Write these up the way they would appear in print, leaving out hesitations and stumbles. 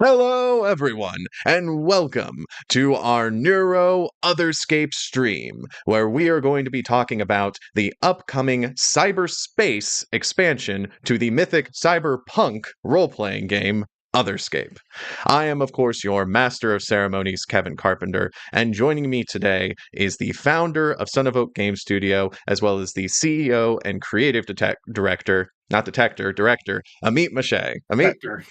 Hello, everyone, and welcome to our Neuro Otherscape stream, where we are going to be talking about the upcoming Cyberspace expansion to the mythic Cyberpunk role-playing game, Otherscape. I am, of course, your Master of Ceremonies, Kevin Carpenter, and joining me today is the founder of Son of Oak Game Studio, as well as the CEO and creative director, Amit Moshe. Amit? Vector.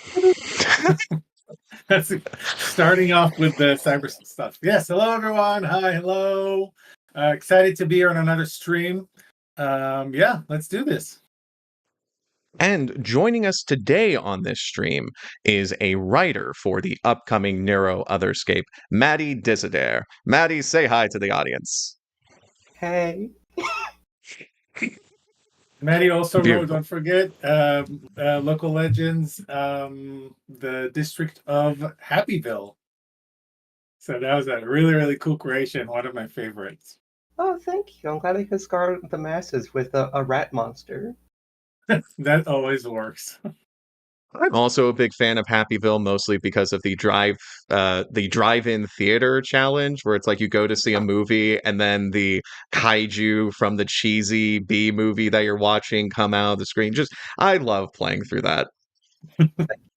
That's starting off with the cyber stuff. Yes, hello everyone. Hi, hello. Excited to be here on another stream. Yeah, let's do this. And joining us today on this stream is a writer for the upcoming Neuro Otherscape, Maddie Desider. Maddie, say hi to the audience. Hey. Maddie also Beautiful. wrote, don't forget, Local Legends, the district of Happyville. So that was a really, really cool creation. One of my favorites. Oh, thank you. I'm glad I could scar the masses with a rat monster. That always works. I'm also a big fan of Happyville, mostly because of the drive-in theater challenge, where it's like you go to see a movie and then the kaiju from the cheesy B movie that you're watching come out of the screen. I love playing through that.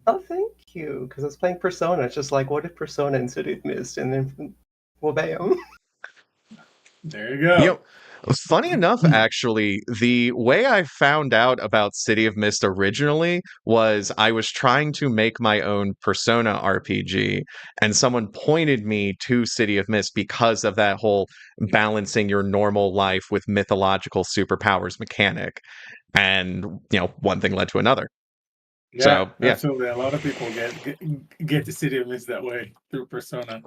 Oh, thank you. Because I was playing Persona. It's just like, what if Persona and City of Mist? And then, well, bam. There you go. Funny enough, actually, the way I found out about City of Mist originally was I was trying to make my own Persona RPG, and someone pointed me to City of Mist because of that whole balancing your normal life with mythological superpowers mechanic. And, one thing led to another. Yeah, So, yeah. absolutely. A lot of people get the City of Mist that way through Persona.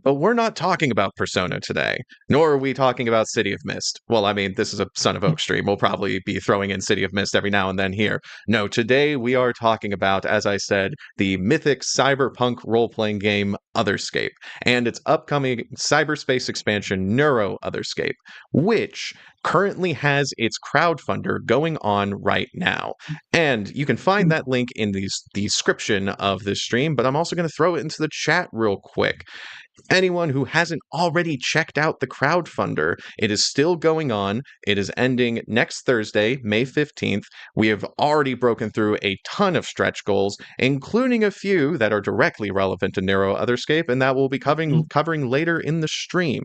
But we're not talking about Persona today, nor are we talking about City of Mist. Well, I mean, this is a Son of Oak stream. We'll probably be throwing in City of Mist every now and then here. No, today we are talking about, as I said, the mythic cyberpunk role-playing game Otherscape, and its upcoming cyberspace expansion Neuro Otherscape, which currently has its crowdfunder going on right now. And you can find that link in the description of this stream, but I'm also going to throw it into the chat real quick. Anyone who hasn't already checked out the crowdfunder, it is still going on. It is ending next Thursday, May 15th. We have already broken through a ton of stretch goals, including a few that are directly relevant to Neuro Otherscape, and that we'll be covering later in the stream.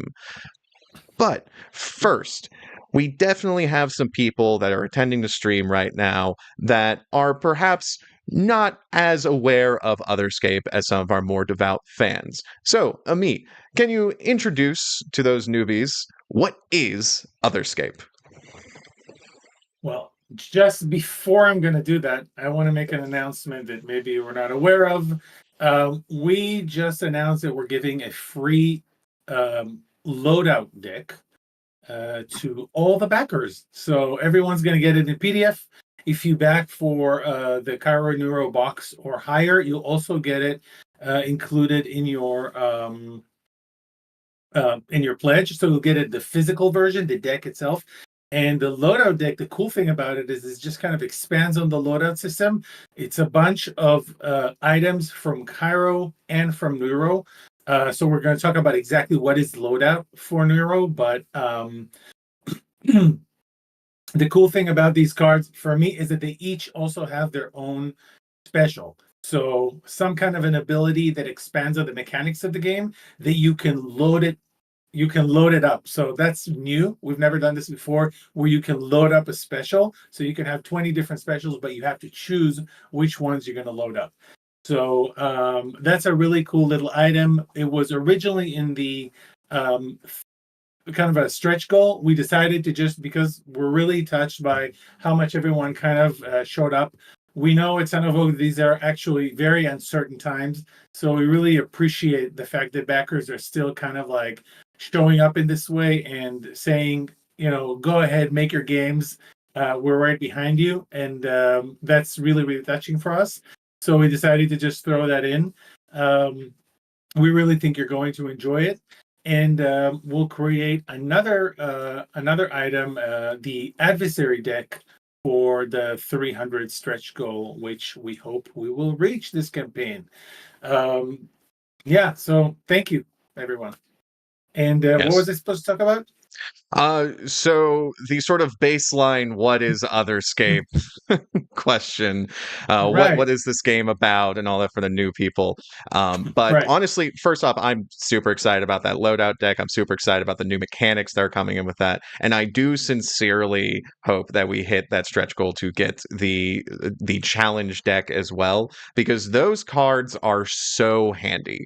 But first, we definitely have some people that are attending the stream right now that are perhaps not as aware of Otherscape as some of our more devout fans. So, Amit, can you introduce to those newbies what is Otherscape? Well, just before I'm going to do that, I want to make an announcement that maybe we're not aware of. We just announced that we're giving a free loadout deck to all the backers. So everyone's going to get it in PDF. If you back for the Cairo Neuro box or higher, you'll also get it included in your pledge. So you'll get it the physical version, the deck itself. And the loadout deck, the cool thing about it is it just kind of expands on the loadout system. It's a bunch of items from Cairo and from Neuro. So we're going to talk about exactly what is loadout for Neuro, but the cool thing about these cards for me is that they each also have their own special. So some kind of an ability that expands on the mechanics of the game that you can load it up. So that's new. We've never done this before, where you can load up a special. So you can have 20 different specials, but you have to choose which ones you're going to load up. So that's a really cool little item. It was originally in the kind of a stretch goal. We decided to just, because we're really touched by how much everyone kind of showed up. We know at Son of Oak, these are actually very uncertain times. So we really appreciate the fact that backers are still kind of like showing up in this way and saying, go ahead, make your games. We're right behind you. And that's really, really touching for us. So we decided to just throw that in. We really think you're going to enjoy it. And we'll create another item, the adversary deck for the 300 stretch goal, which we hope we will reach this campaign. Yeah, so thank you, everyone. And what was I supposed to talk about? So the sort of baseline, what is Otherscape question? Right. What is this game about, and all that for the new people. But Right. honestly, first off, I'm super excited about that loadout deck. I'm super excited about the new mechanics that are coming in with that, and I do sincerely hope that we hit that stretch goal to get the challenge deck as well, because those cards are so handy.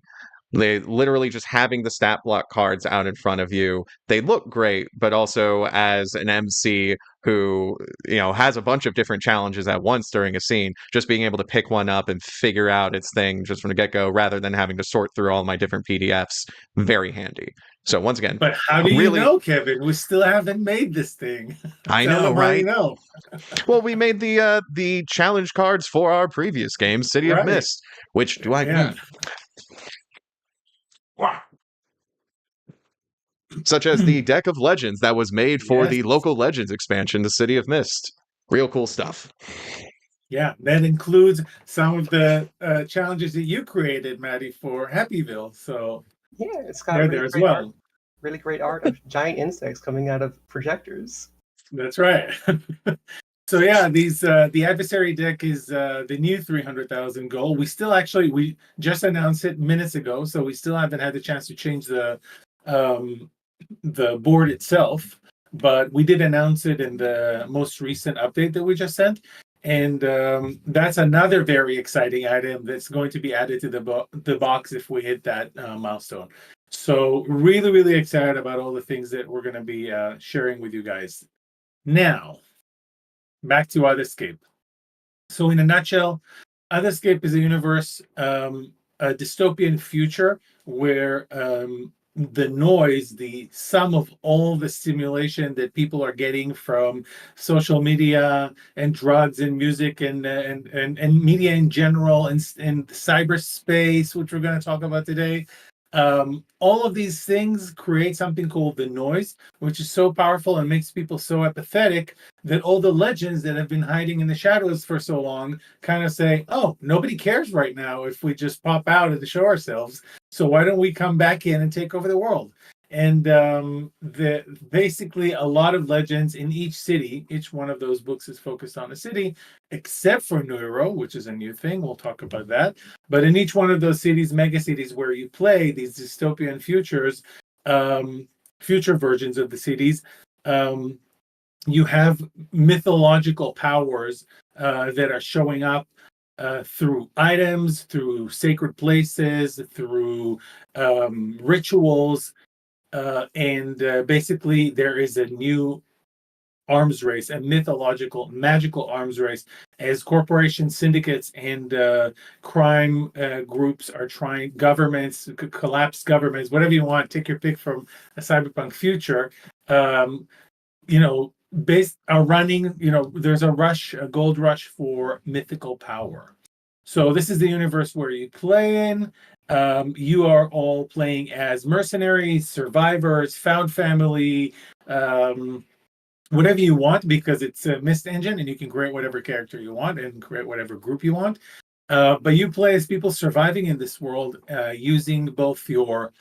They literally just having the stat block cards out in front of you. They look great, but also as an MC who, has a bunch of different challenges at once during a scene, just being able to pick one up and figure out its thing just from the get-go rather than having to sort through all my different PDFs, very handy. So once again, But how do you really, know, Kevin? We still haven't made this thing. I Tell know, them how right? you know. Well, we made the challenge cards for our previous game, City of Right. Mist, which do I Yeah. such as the deck of legends that was made for the Yes. local legends expansion, the City of Mist. Real cool stuff. Yeah, that includes some of the challenges that you created, Maddie, for Happyville. So Yeah, it's got they're really there as great art. well. Really great art of giant insects coming out of projectors. That's right. So yeah, the adversary deck is the new 300,000 goal. We just announced it minutes ago, so we still haven't had the chance to change the board itself, but we did announce it in the most recent update that we just sent. And that's another very exciting item that's going to be added to the box if we hit that milestone. So really, really excited about all the things that we're going to be sharing with you guys. Now, back to Otherscape. So in a nutshell, Otherscape is a universe, a dystopian future where the noise, the sum of all the stimulation that people are getting from social media and drugs and music and media in general and cyberspace, which we're going to talk about today. All of these things create something called the noise, which is so powerful and makes people so apathetic that all the legends that have been hiding in the shadows for so long kind of say, oh, nobody cares right now if we just pop out and show ourselves. So why don't we come back in and take over the world? And basically a lot of legends in each city, each one of those books is focused on a city, except for Neuro, which is a new thing. We'll talk about that. But in each one of those cities, mega cities where you play these dystopian futures, future versions of the cities, you have mythological powers that are showing up through items, through sacred places, through rituals, and basically there is a new arms race, a mythological, magical arms race, as corporations, syndicates, and crime groups are trying, governments, collapsed governments, whatever you want, take your pick from a cyberpunk future, are running, there's a rush, a gold rush for mythical power. So this is the universe where you play in. You are all playing as mercenaries, survivors, found family, whatever you want, because it's a Mist engine and you can create whatever character you want and create whatever group you want. But you play as people surviving in this world using both your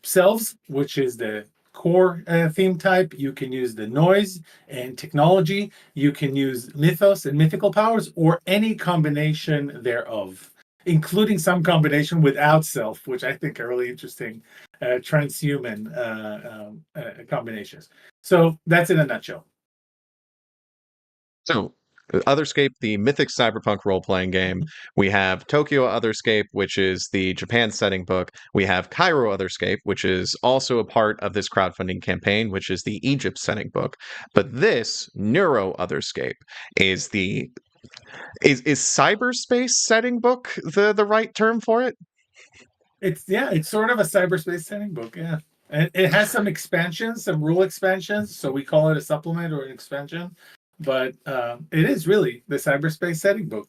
selves, which is the core theme type. You can use the noise and technology. You can use mythos and mythical powers, or any combination thereof, including some combination without self, which I think are really interesting transhuman combinations. So that's in a nutshell. So, Otherscape, the mythic cyberpunk role-playing game. We have Tokyo Otherscape, which is the Japan setting book. We have Cairo Otherscape, which is also a part of this crowdfunding campaign, which is the Egypt setting book. But this Neuro Otherscape is the is cyberspace setting book the right term for it? It's sort of a cyberspace setting book, yeah. And it has some expansions, some rule expansions, so we call it a supplement or an expansion. But it is really the cyberspace setting book.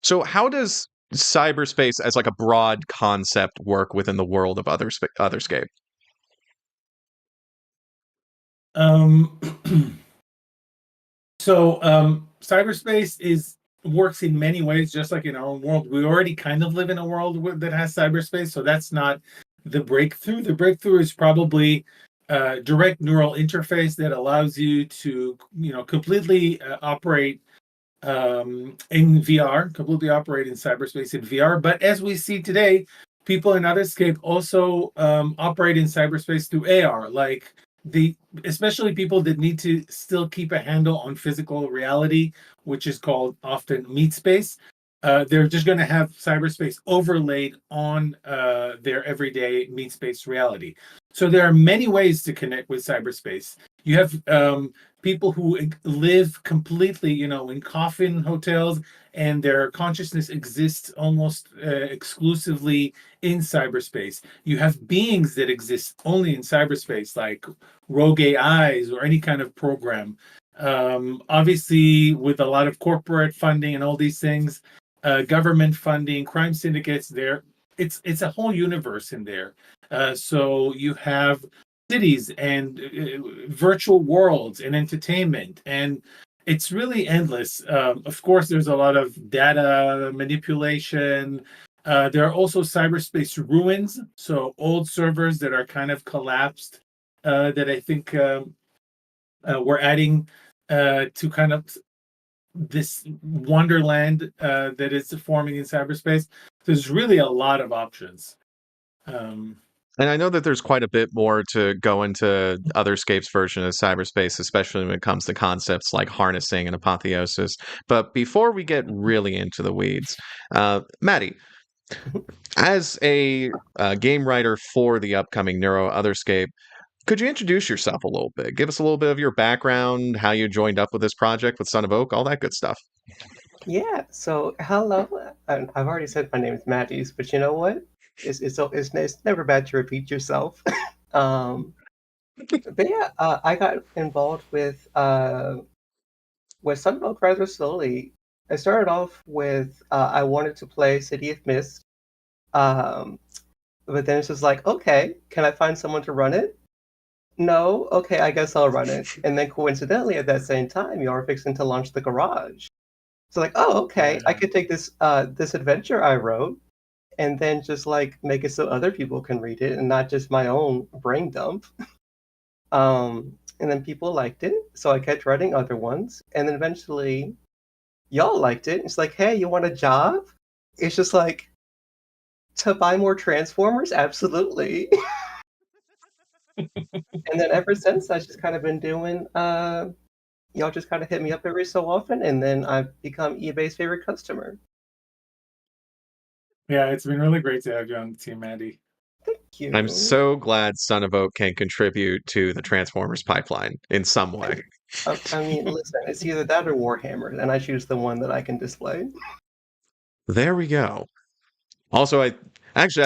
So how does cyberspace as like a broad concept work within the world of Otherscape? So cyberspace works in many ways, just like in our own world. We already kind of live in a world that has cyberspace, so that's not the breakthrough. The breakthrough is probably direct neural interface that allows you to, completely operate in VR, completely operate in cyberspace in VR. But as we see today, people in Otherscape also operate in cyberspace through AR, like especially people that need to still keep a handle on physical reality, which is called often meat space. They're just going to have cyberspace overlaid on their everyday meat space reality. So there are many ways to connect with cyberspace. You have people who live completely, in coffin hotels, and their consciousness exists almost exclusively in cyberspace. You have beings that exist only in cyberspace, like rogue AIs or any kind of program. Obviously, with a lot of corporate funding and all these things, government funding, crime syndicates, it's a whole universe in there. So you have cities and virtual worlds and entertainment, and it's really endless. Of course, there's a lot of data manipulation. There are also cyberspace ruins, so old servers that are kind of collapsed, that I think we're adding to kind of this wonderland that is forming in cyberspace. There's really a lot of options. And I know that there's quite a bit more to go into Otherscape's version of cyberspace, especially when it comes to concepts like harnessing and apotheosis. But before we get really into the weeds, Maddie, as a game writer for the upcoming Neuro Otherscape, could you introduce yourself a little bit? Give us a little bit of your background, how you joined up with this project with Son of Oak, all that good stuff. Yeah, so hello. I've already said my name is Maddie's, but you know what? It's never bad to repeat yourself. But yeah, I got involved with Son of Oak rather slowly. I started off with I wanted to play City of Mist, um, but then it's just like, okay, can I find someone to run it? No, okay, I guess I'll run it. And then coincidentally, at that same time, you are fixing to launch the garage. So like, oh, okay, I could take this adventure I wrote and then just like make it so other people can read it and not just my own brain dump. And then people liked it, so I kept writing other ones, and then eventually y'all liked it. It's like, hey, you want a job? It's just like, to buy more Transformers? Absolutely. And then ever since, I've just kind of been doing, y'all just kind of hit me up every so often, and then I've become eBay's favorite customer. Yeah, it's been really great to have you on the team, Maddie. Thank you. I'm so glad Son of Oak can contribute to the Transformers pipeline in some way. I mean, listen, it's either that or Warhammer, and I choose the one that I can display. There we go. Also, I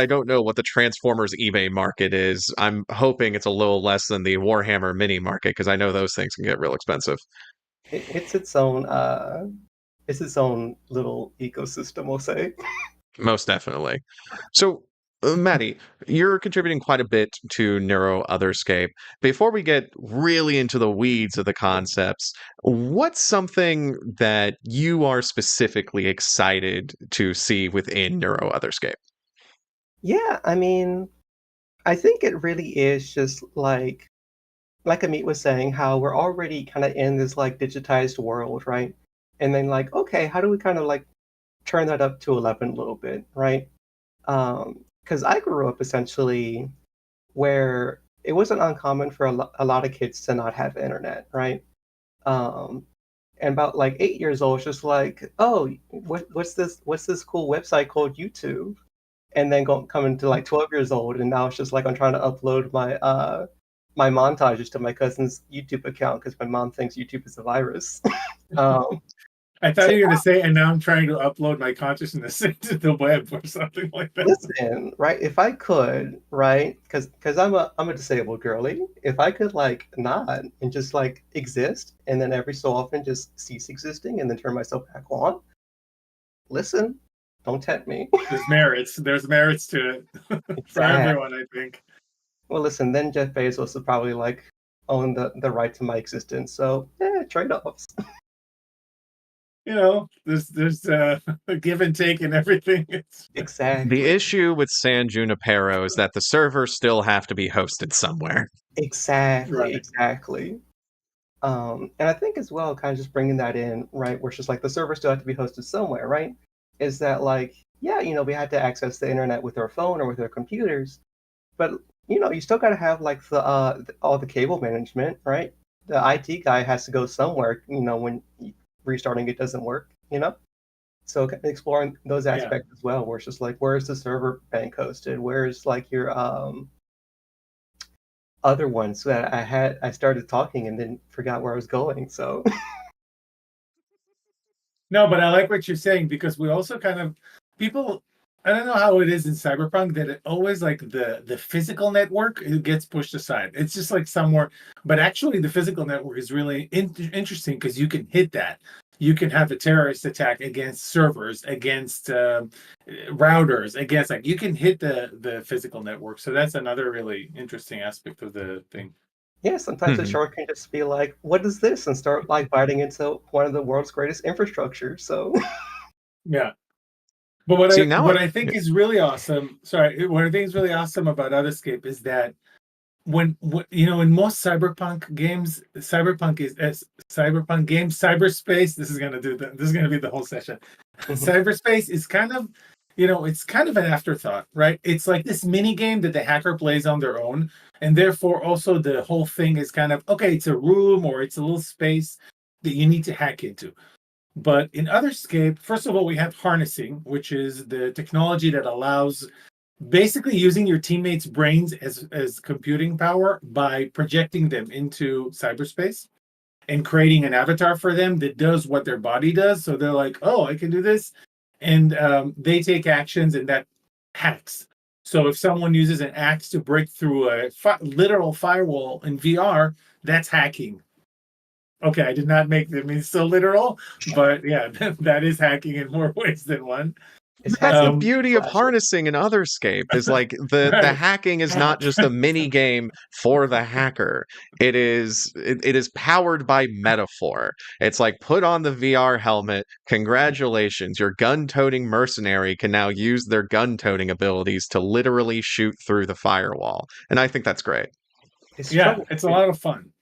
don't know what the Transformers eBay market is. I'm hoping it's a little less than the Warhammer mini market because I know those things can get real expensive. It's its own little ecosystem, we'll say. Most definitely. So, Maddie, you're contributing quite a bit to Neuro Otherscape. Before we get really into the weeds of the concepts, what's something that you are specifically excited to see within Neuro Otherscape? Yeah, I mean, I think it really is just like Amit was saying, how we're already kind of in this like digitized world, right? And then like, okay, how do we kind of like turn that up to 11 a little bit, right? Because I grew up essentially where it wasn't uncommon for a lot of kids to not have internet, right? Um, and about like 8 years old, it's just like, oh, what's this cool website called YouTube? And then coming to like 12 years old, and now it's just like I'm trying to upload my montages to my cousin's YouTube account because my mom thinks YouTube is a virus. um, I thought so you were going to say, and now I'm trying to upload my consciousness into the web or something like that. listen, right? If I could, right? Because I'm a disabled girly. If I could like not and just like exist, and then every so often just cease existing and then turn myself back on. Listen, don't tempt me. There's merits to it for everyone, I think. Well, listen, then Jeff Bezos would probably like own the right to my existence. So, trade-offs. there's a give and take and everything. Exactly. The issue with San Junipero is that the servers still have to be hosted somewhere. Exactly. Right. Exactly. And I think as well, kind of just bringing that in, right, where it's just like the servers still have to be hosted somewhere, right? Is that like, yeah, we had to access the internet with our phone or with our computers, but you still got to have like all the cable management, right? The IT guy has to go somewhere, when restarting it doesn't work, So exploring those Yeah. aspects as well, where it's just like, where's the server bank hosted? Where's like your other ones that I started talking and then forgot where I was going. So No, but I like what you're saying, because we also kind of people. I don't know how it is in Cyberpunk that it always like the physical network, it gets pushed aside. It's just like somewhere, but actually the physical network is really interesting because you can hit that. You can have a terrorist attack against servers, against routers, against like you can hit the physical network. So that's another really interesting aspect of the thing. yeah, sometimes the shark can just be like, "What is this?" and start like biting into one of the world's greatest infrastructures. So Yeah. But See, now what I think is really awesome, sorry, what I think is really awesome about Otherscape is that in most cyberpunk games, cyberpunk games, cyberspace, this is gonna be the whole session. Cyberspace is kind of, it's kind of an afterthought, right? It's like this mini game that the hacker plays on their own, and therefore also the whole thing is kind of okay, it's a room or it's a little space that you need to hack into. But in Otherscape, first of all, we have harnessing, which is the technology that allows basically using your teammates' brains as computing power by projecting them into cyberspace and creating an avatar for them that does what their body does. So they're like, oh, I can do this. And they take actions, and that hacks. So if someone uses an axe to break through a literal firewall in VR, that's hacking. Okay, I did not make them so literal, but yeah, that is hacking in more ways than one. that's the hacking beauty of flashes. harnessing in Otherscape is like the Right. hacking is not just a mini game for the hacker. It is powered by metaphor. It's like put on the VR helmet. Congratulations, your gun-toting mercenary can now use their gun-toting abilities to literally shoot through the firewall. And I think that's great. It's Yeah, it's a lot of fun.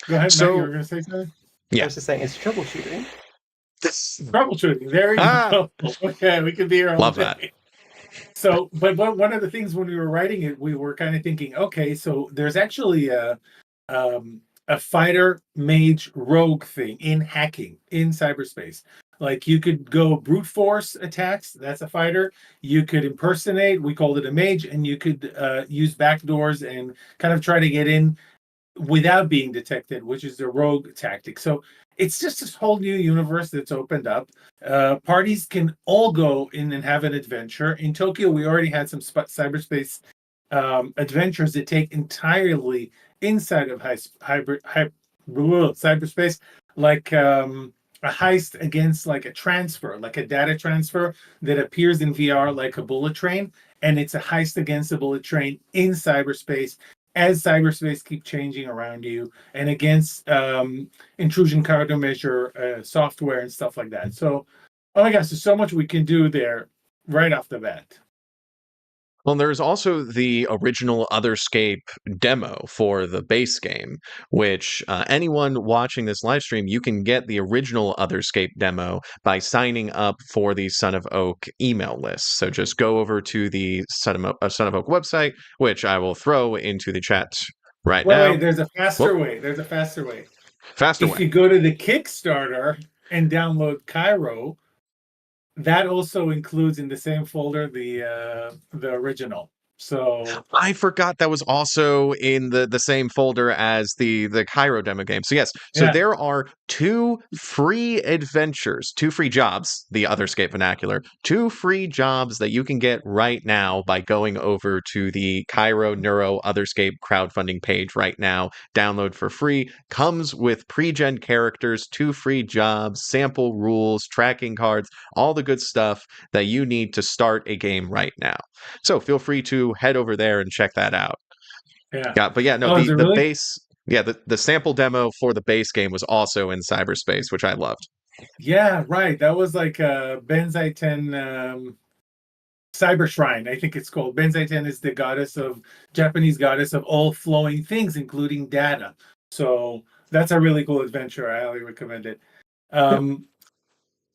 Go ahead, Matt. You were So going to say something? I was just saying, it's troubleshooting. Troubleshooting. There you go. Okay, we could be here all Love day. that. So, but one of the things when we were writing it, we were kind of thinking, okay, so there's actually a fighter mage rogue thing in hacking in cyberspace. Like you could go brute force attacks. That's a fighter. You could impersonate. We called it a mage, and you could use backdoors and kind of try to get in without being detected, which is the rogue tactic. So it's just this whole new universe that's opened up. Parties can all go in and have an adventure. In Tokyo, we already had some cyberspace adventures that take entirely inside of cyberspace, like a heist against like a transfer, like a data transfer that appears in VR like a bullet train, and it's a heist against a bullet train in cyberspace as cyberspace keep changing around you, and against intrusion countermeasure software and stuff like that. So, oh my gosh, there's so much we can do there right off the bat. Well, there's also the original Otherscape demo for the base game, which anyone watching this live stream, you can get the original Otherscape demo by signing up for the Son of Oak email list. So just go over to the Son of Oak website, which I will throw into the chat right now. Wait, there's a faster way. There's a faster way. If you go to the Kickstarter and download Cairo, that also includes in the same folder the original. So I forgot that was also in the same folder as the Cairo demo game. So yes, so there are 2 free adventures, 2 free jobs, the Otherscape vernacular, 2 free jobs that you can get right now by going over to the Cairo Neuro Otherscape crowdfunding page right now. Download for free. Comes with pre-gen characters, 2 free jobs, sample rules, tracking cards, all the good stuff that you need to start a game right now. So feel free to head over there and check that out. Yeah, but yeah, no, the base, the sample demo for the base game was also in Cyberspace, which I loved. Yeah, right. That was like Benzaiten Cyber Shrine, I think it's called. Benzaiten is the Japanese goddess of all flowing things, including data. So that's a really cool adventure. I highly recommend it. Yeah. Um,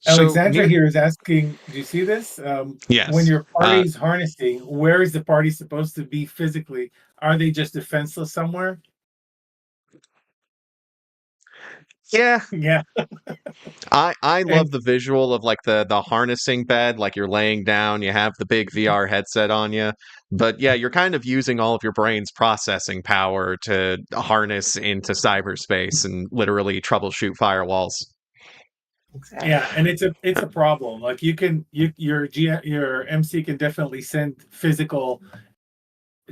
So Alexandra near, here is asking, do you see this? When yes. your party's harnessing, where is the party supposed to be physically? Are they just defenseless somewhere? Yeah, Yeah. I love And the visual of like the harnessing bed, like you're laying down, you have the big VR headset on you. But yeah, you're kind of using all of your brain's processing power to harness into cyberspace and literally troubleshoot firewalls. yeah, Exactly. and it's a problem. Like your MC can definitely send physical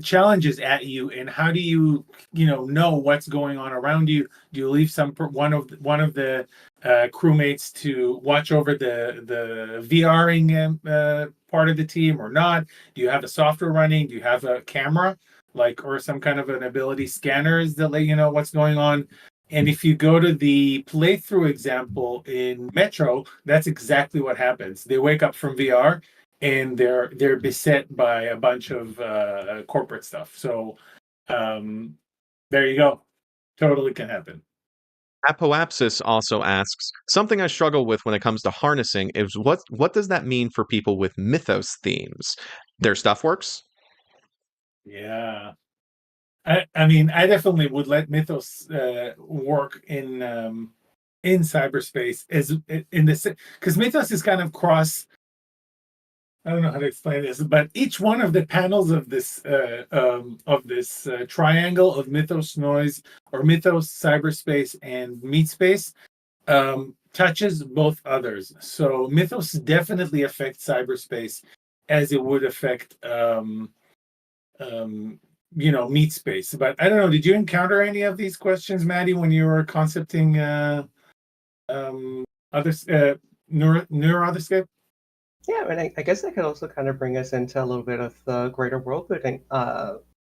challenges at you, and how do you know what's going on around you? Do you leave one of the crewmates to watch over the VRing part of the team or not? Do you have a software running? Do you have a camera, like, or some kind of an ability scanners that let you know what's going on? And if you go to the playthrough example in Metro, that's exactly what happens. They wake up from VR and they're beset by a bunch of corporate stuff. So um, there you go. Totally can happen. Apoapsis also asks, something I struggle with when it comes to harnessing is what does that mean for people with mythos themes? Their stuff works? Yeah. I mean, I definitely would let Mythos work in cyberspace as in this, because Mythos is kind of cross. I don't know how to explain this, but each one of the panels of this triangle of Mythos noise or Mythos cyberspace and meat space touches both others. So Mythos definitely affects cyberspace as it would affect um, meat space. But I don't know. Did you encounter any of these questions, Maddie, when you were concepting others neuro Otherscape? Yeah, and I guess that could also kind of bring us into a little bit of the greater world building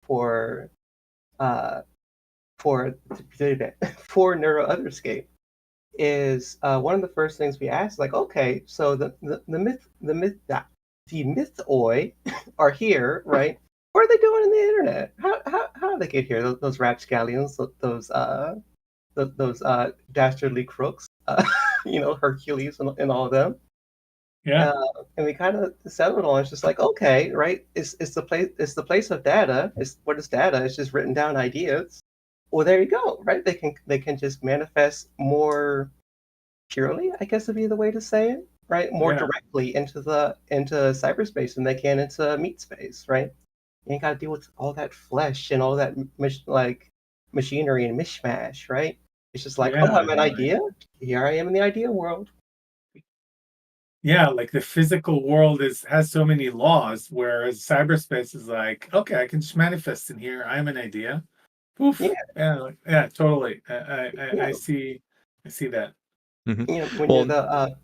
for uh, for for Neuro Otherscape is one of the first things we asked, like, okay, so the mythoi are here, right? What are they doing in the internet? How did they get here? Those rapscallions, those dastardly crooks, Hercules and all of them. Yeah, And we kind of settled on it's just like, okay, right? It's the place of data. It's what is data? It's just written down ideas. Well, there you go, right? They can just manifest more purely, I guess would be the way to say it, right? More yeah, directly into cyberspace than they can into meat space, right? You ain't got to deal with all that flesh and all that machinery and mishmash, right? It's just like, oh, yeah, I'm an idea. Here I am in the idea world. yeah. Like the physical world has so many laws, whereas cyberspace is like, okay, I can just manifest in here. I'm an idea. Yeah, Poof. Yeah, yeah, totally. yeah. I see that. Hmm. When you're Well, the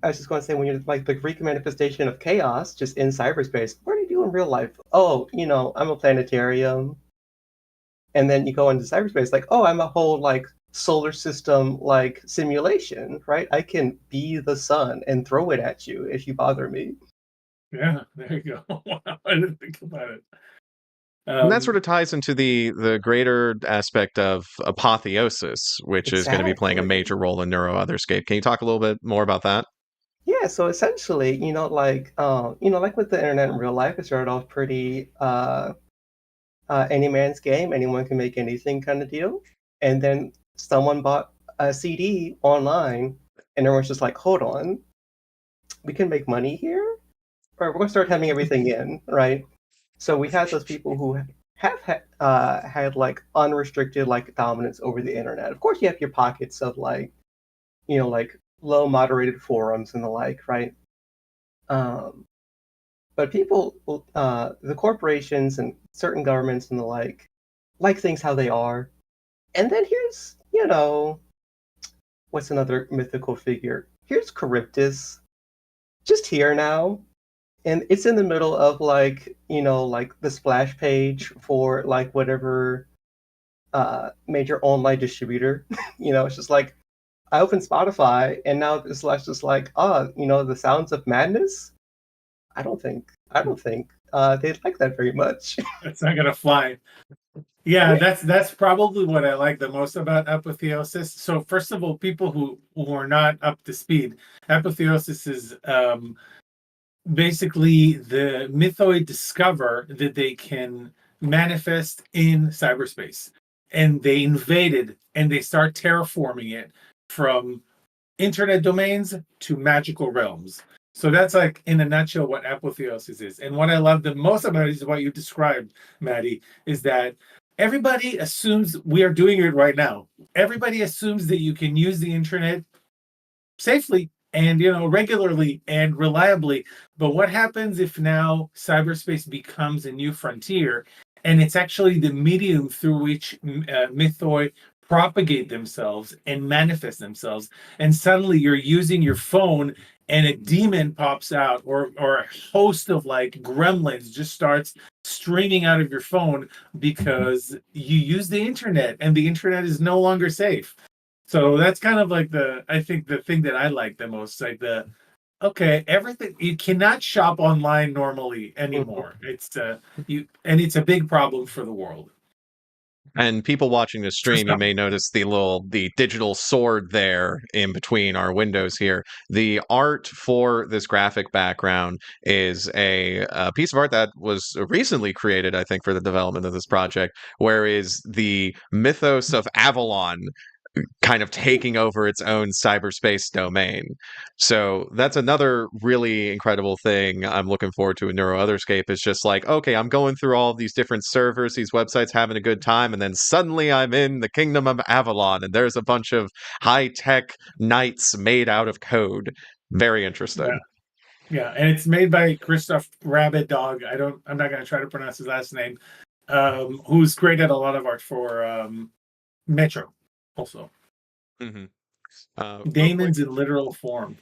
I was just going to say, when you're like the Greek manifestation of chaos, just in cyberspace, what do you do in real life? Oh, I'm a planetarium, and then you go into cyberspace, like, oh, I'm a whole like solar system like simulation, right? I can be the sun and throw it at you if you bother me. Yeah, there you go. Wow, I didn't think about it. and that sort Um, of ties into the greater aspect of Apotheosis, which is going to be playing a Exactly. major role in Neuro Otherscape. Can you talk a little bit more about that? Yeah, so essentially, like with the internet in real life, it started off pretty any man's game, anyone can make anything kind of deal. And then someone bought a CD online, and everyone's just like, hold on, we can make money here? Or we're going to start having everything in, right? So we had those people who had like unrestricted like dominance over the internet. Of course, you have your pockets of like low moderated forums and the like, right? Um, but people, the corporations and certain governments and the like things how they are. And then here's, what's another mythical figure? Here's Charybdis, just here now. And it's in the middle of like the splash page for like whatever major online distributor. It's just like, I opened Spotify, and now it's like just like, the sounds of madness. I don't think they'd like that very much. It's not gonna fly. Yeah, that's probably what I like the most about Apotheosis. So first of all, people who are not up to speed, Apotheosis is basically the mythoid discover that they can manifest in cyberspace, and they invaded and they start terraforming it from internet domains to magical realms. So that's like in a nutshell what apotheosis is. And what I love the most about it is what you described, Maddie, is that everybody assumes we are doing it right now. Everybody assumes that you can use the internet safely and regularly and reliably. But what happens if now cyberspace becomes a new frontier, and it's actually the medium through which mythoi propagate themselves and manifest themselves, and suddenly you're using your phone and a demon pops out, or a host of like gremlins just starts streaming out of your phone because you use the internet and the internet is no longer safe. So that's kind of like I think the thing that I like the most, like okay, everything, you cannot shop online normally anymore. It's a big problem for the world. And people watching the For stream, you some. may notice the digital sword there in between our windows here. The art for this graphic background is a piece of art that was recently created, I think, for the development of this project, where is the mythos of Avalon kind of taking over its own cyberspace domain. So that's another really incredible thing I'm looking forward to in Neuro Otherscape is just like, okay, I'm going through all these different servers, these websites, having a good time, and then suddenly I'm in the kingdom of Avalon, and there's a bunch of high-tech knights made out of code. Very interesting. Yeah. Yeah, and it's made by Christoph Rabbit Dog. I'm not gonna try to pronounce his last name. Who's created a lot of art for Metro also. hmm Real quick, Damon's in literal form.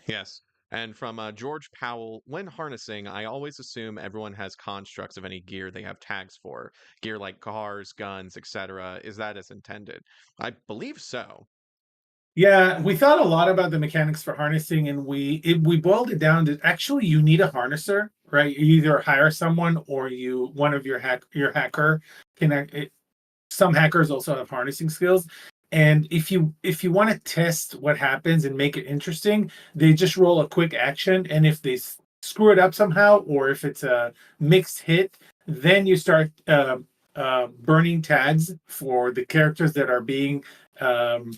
yes. And from George Powell, when harnessing, I always assume everyone has constructs of any gear they have tags for. Gear like cars, guns, etc. Is that as intended? I believe so. Yeah, we thought a lot about the mechanics for harnessing, and we boiled it down to actually you need a harnesser, right? You either hire someone or one of your hacker can. Some hackers also have harnessing skills, and if you want to test what happens and make it interesting, they just roll a quick action, and if they screw it up somehow, or if it's a mixed hit, then you start burning tags for the characters that are being um,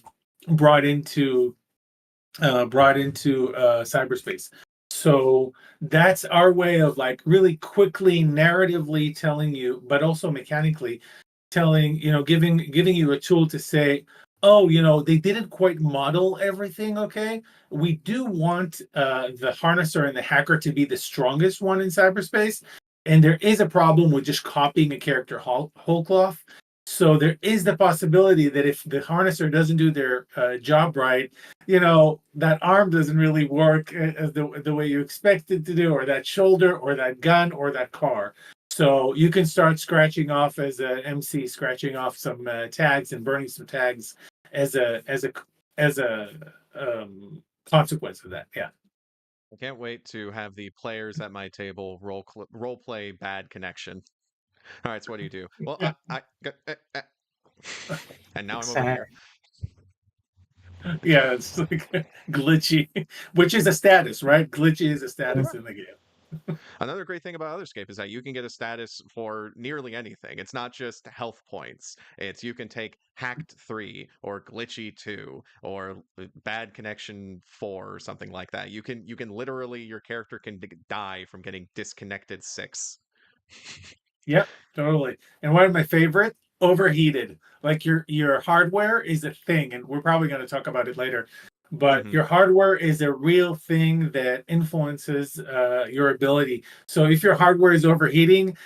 brought into cyberspace. So that's our way of like really quickly narratively telling you, but also mechanically telling, giving you a tool to say, oh, they didn't quite model everything. Okay, we do want the harnesser and the hacker to be the strongest one in cyberspace, and there is a problem with just copying a character whole cloth. So there is the possibility that if the harnesser doesn't do their job right, that arm doesn't really work as the way you expect it to do, or that shoulder, or that gun, or that car. So you can start scratching off as a MC, scratching off some tags and burning some tags as a consequence of that. Yeah. I can't wait to have the players at my table role play bad connection. All right, so what do you do? Well, Yeah. and now I'm over Sad. here. Yeah, it's like glitchy, which is a status, right? Glitchy is a status in the game. Another great thing about Otherscape is that you can get a status for nearly anything. It's not just health points. It's you can take hacked 3 or glitchy 2 or bad connection 4 or something like that. You can literally your character can die from getting disconnected 6. Yep, totally. And one of my favorite, overheated. Like your hardware is a thing, and we're probably going to talk about it later. But hmm your hardware is a real thing that influences your ability. So if your hardware is overheating,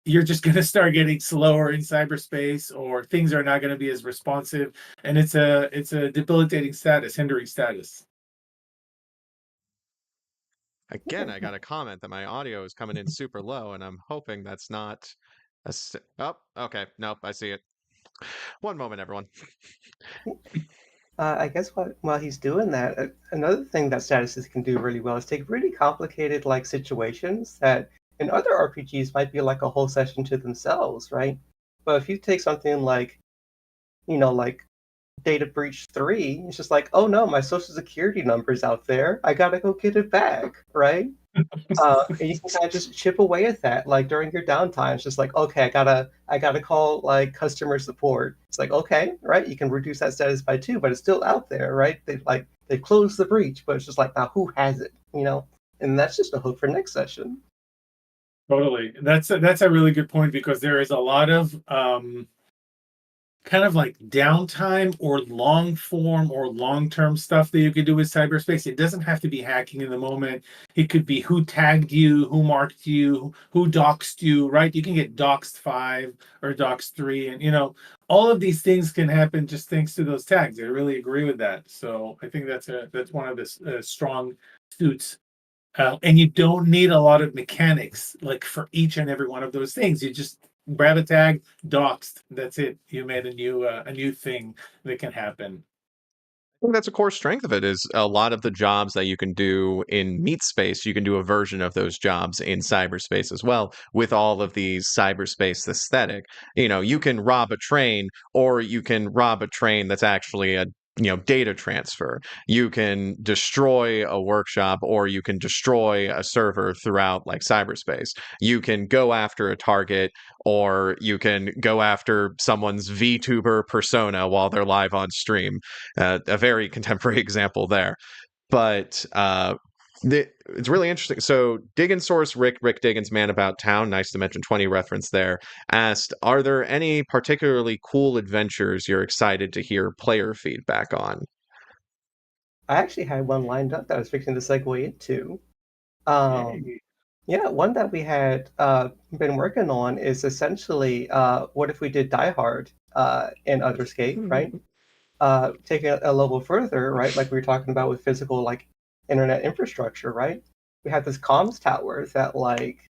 you're just going to start getting slower in cyberspace, or things are not going to be as responsive, and it's a debilitating status, hindering status. Again, I got a comment that my audio is coming in super low, and I'm hoping that's not oh, okay. Nope, I see it. One moment, everyone. I guess while he's doing that, another thing that statuses can do really well is take really complicated like situations that in other RPGs might be like a whole session to themselves, right? But if you take something like, like Data Breach 3, it's just like, oh no, my social security number's out there. I gotta go get it back, right? And you can kind of just chip away at that, like during your downtime. It's just like, okay, I gotta call like customer support. It's like, okay, right? You can reduce that status by 2, but it's still out there, right? They closed the breach, but it's just like, now who has it, And that's just a hook for next session. Totally. That's a really good point, because there is a lot of kind of like downtime or long form or long-term stuff that you could do with cyberspace. It doesn't have to be hacking in the moment. It could be who tagged you, who marked you, who doxed you, right? You can get doxed 5 or doxed 3, and all of these things can happen just thanks to those tags. I really agree with that. So I think that's one of the strong suits. And you don't need a lot of mechanics like for each and every one of those things. You just grab a tag, doxed. That's it. You made a new thing that can happen. I think that's a core strength of it, is a lot of the jobs that you can do in meat space, you can do a version of those jobs in cyberspace as well, with all of these cyberspace aesthetic. You can rob a train, or you can rob a train that's actually a data transfer. You can destroy a workshop, or you can destroy a server throughout like cyberspace. You can go after a target, or you can go after someone's VTuber persona while they're live on stream. A very contemporary example there. But it's really interesting. So Diggin Source Rick Diggins, Man About Town, nice to mention 20 reference there, asked, are there any particularly cool adventures you're excited to hear player feedback on? I actually had one lined up that I was fixing to segue into. Yeah, one that we had been working on is essentially what if we did Die Hard in Otherscape, right? Taking it a level further, right? Like we were talking about with physical like internet infrastructure, right? We have this comms tower that like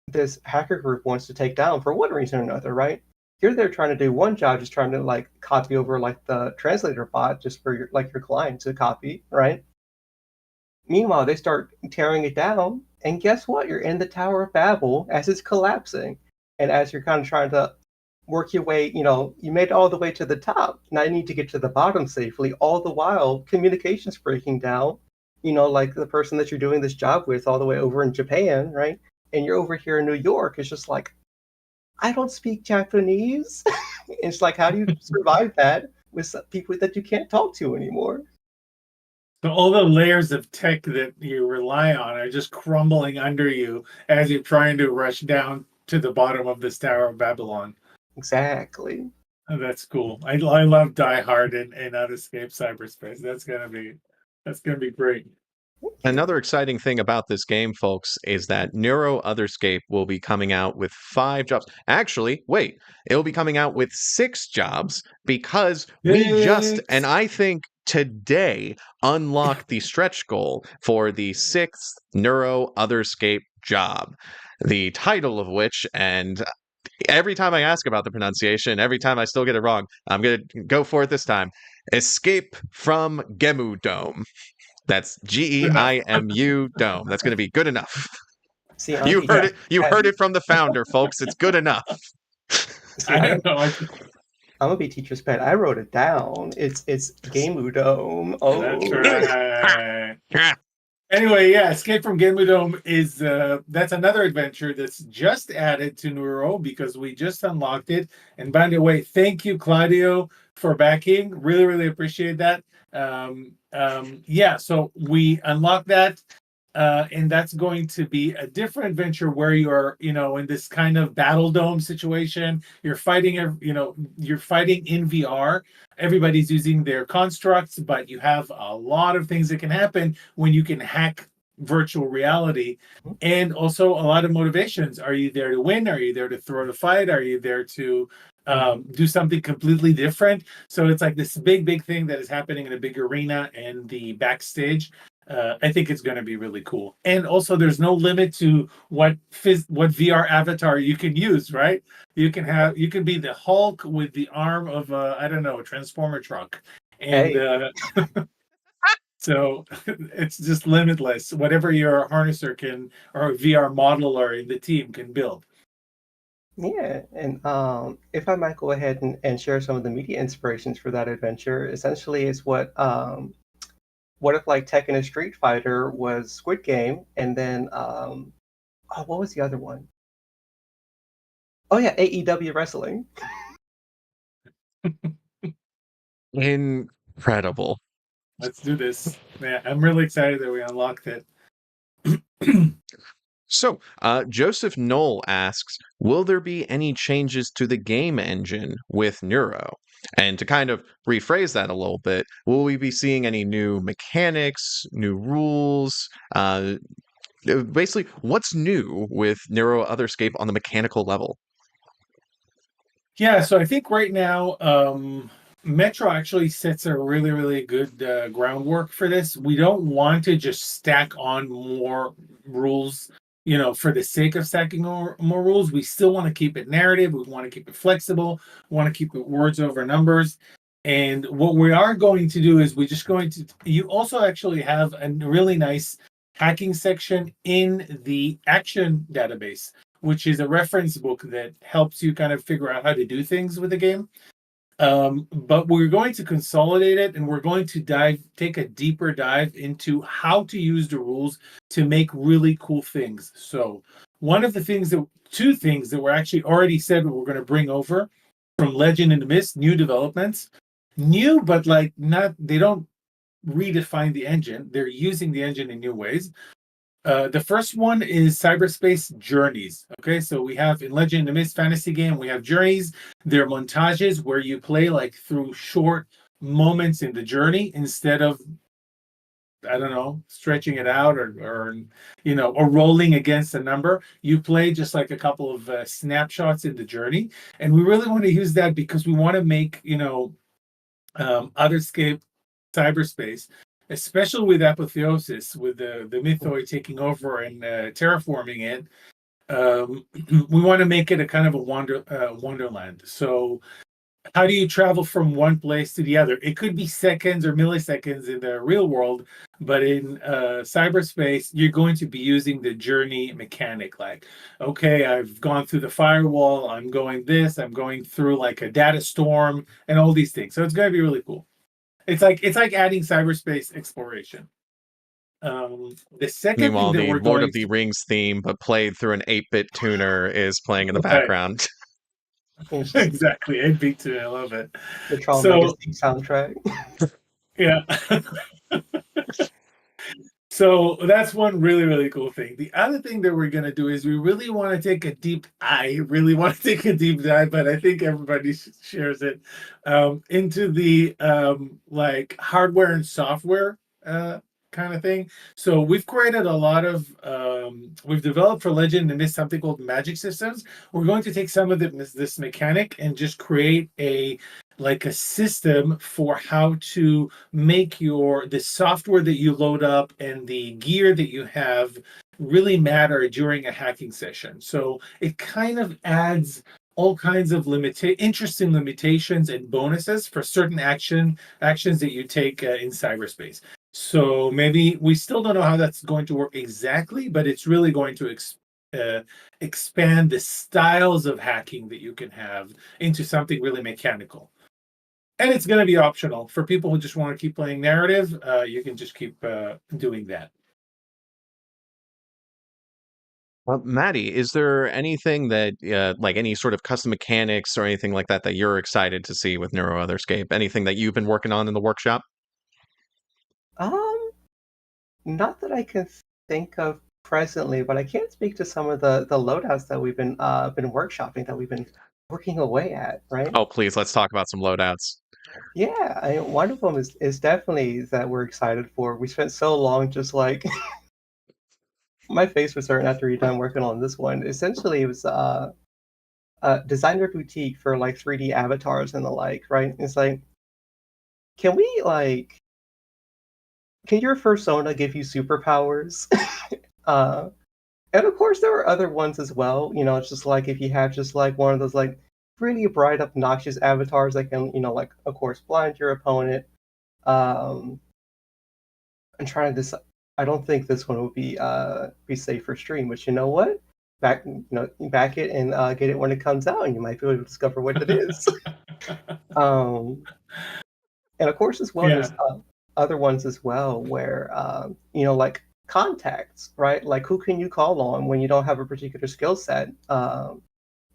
this hacker group wants to take down for one reason or another, right? Here they're trying to do one job, just trying to like copy over like the translator bot just for your client to copy, right? Meanwhile, they start tearing it down, and guess what? You're in the Tower of Babel as it's collapsing. And as you're kind of trying to work your way, you made it all the way to the top. Now you need to get to the bottom safely. All the while, communication's breaking down. Like the person that you're doing this job with all the way over in Japan, right? And you're over here in New York. It's just like, I don't speak Japanese. It's like, how do you survive that with people that you can't talk to anymore? So all the layers of tech that you rely on are just crumbling under you as you're trying to rush down to the bottom of this Tower of Babylon. Exactly. Oh, that's cool. I love Die Hard and Otherscape Cyberspace. That's gonna be great. Another exciting thing about this game, folks, is that Neuro Otherscape will be coming out with 5 jobs. Actually, wait, it'll be coming out with 6 jobs, because we just, and I think today, unlocked the stretch goal for the 6th Neuro Otherscape job. The title of which, and every time I ask about the pronunciation, every time I still get it wrong, I'm going to go for it this time. Escape from Gemu Dome. That's GEIMU Dome. That's going to be good enough. See, You heard it. You heard it from the founder, folks. It's good enough. See, I don't know. I'm gonna be teacher's pet. I wrote it down. It's Game Dome. Oh, That's right. Anyway, yeah, Escape from Game Dome is that's another adventure that's just added to Neuro because we just unlocked it. And by the way, thank you, Claudio, for backing. Really, really appreciate that. Yeah, so we unlocked that. And that's going to be a different adventure where you're, in this kind of battle dome situation. You're fighting, you're fighting in VR. Everybody's using their constructs, but you have a lot of things that can happen when you can hack virtual reality, and also a lot of motivations. Are you there to win? Are you there to throw the fight? Are you there to do something completely different? So it's like this big thing that is happening in a big arena and the backstage. I think it's going to be really cool. And also, there's no limit to what VR avatar you can use, right? You can be the Hulk with the arm of I don't know, a transformer truck, and Hey, so it's just limitless. Whatever your harnesser can or VR modeler in the team can build. yeah, and if I might go ahead and share some of the media inspirations for that adventure, essentially is what if like Tekken and Street Fighter was Squid Game, and then oh, what was the other one? Oh yeah, AEW wrestling. Incredible. Let's do this. Yeah, I'm really excited that we unlocked it. So, Joseph Knoll asks, will there be any changes to the game engine with Neuro? And to kind of rephrase that a little bit, will we be seeing any new mechanics, new rules? Basically, what's new with Neuro Otherscape on the mechanical level? Yeah, so I think right now, Metro actually sets a really, really good groundwork for this. We don't want to just stack on more rules, for the sake of stacking more rules. We still want to keep it narrative. We want to keep it flexible. We want to keep it words over numbers. And what we are going to do is you also actually have a really nice hacking section in the action database, which is a reference book that helps you kind of figure out how to do things with the game. But we're going to consolidate it, and we're going to take a deeper dive into how to use the rules to make really cool things. So two things that we're actually already said we're going to bring over from Legend in the Mist, new developments, new, but like not, they don't redefine the engine. They're using the engine in new ways. The first one is Cyberspace Journeys. Okay, so we have in Legend in the Mist fantasy game, we have journeys. They're montages where you play like through short moments in the journey instead of, I don't know, stretching it out or rolling against a number. You play just like a couple of snapshots in the journey, and we really want to use that because we want to make Otherscape Cyberspace, especially with Apotheosis, with the mythoi taking over and terraforming it. We want to make it a kind of a wonderland. So how do you travel from one place to the other? It could be seconds or milliseconds in the real world, but in cyberspace, you're going to be using the journey mechanic. Like, okay, I've gone through the firewall, I'm going through like a data storm and all these things. So it's going to be really cool. It's like adding cyberspace exploration. The second thing Meanwhile, that the we're Lord going of the Rings theme, but played through an 8-bit tuner, is playing in the right, background. It's just exactly, it beat to, I love it. the Tron So Legacy soundtrack. yeah. So that's one really, really cool thing. The other thing that we're going to do is we really want to take a deep I really want to take a deep dive, but I think everybody shares it, into the like hardware and software kind of thing. So we've created a lot of we've developed for Legend and this something called magic systems. We're going to take some of this mechanic and just create a system for how to make the software that you load up and the gear that you have really matter during a hacking session. So it kind of adds all kinds of interesting limitations and bonuses for certain actions that you take in cyberspace. So maybe we still don't know how that's going to work exactly, but it's really going to expand the styles of hacking that you can have into something really mechanical. And it's going to be optional for people who just want to keep playing narrative. You can just keep doing that. Well, Maddie, is there anything that, like any sort of custom mechanics or anything like that, that you're excited to see with Neuro Otherscape? Anything that you've been working on in the workshop? Um, Not that I can think of presently, but I can speak to some of the loadouts that we've been workshopping, that we've been working away at, right? Oh, please, let's talk about some loadouts. Yeah, one of them is definitely that we're excited for. We spent so long just like my face was hurting after you're done working on this one. Essentially, it was a designer boutique for like 3D avatars and the like, right? It's like, can we like can your persona give you superpowers? And of course, there are other ones as well. It's just like if you have just like one of those like really bright, obnoxious avatars that can, like of course, blind your opponent. I'm trying to decide. I don't think this one would be safe for stream, but you know what? Back it and get it when it comes out, and you might be able to discover what it is. um, and of course, as well, there's other ones as well where like contacts, right? Like who can you call on when you don't have a particular skill set? When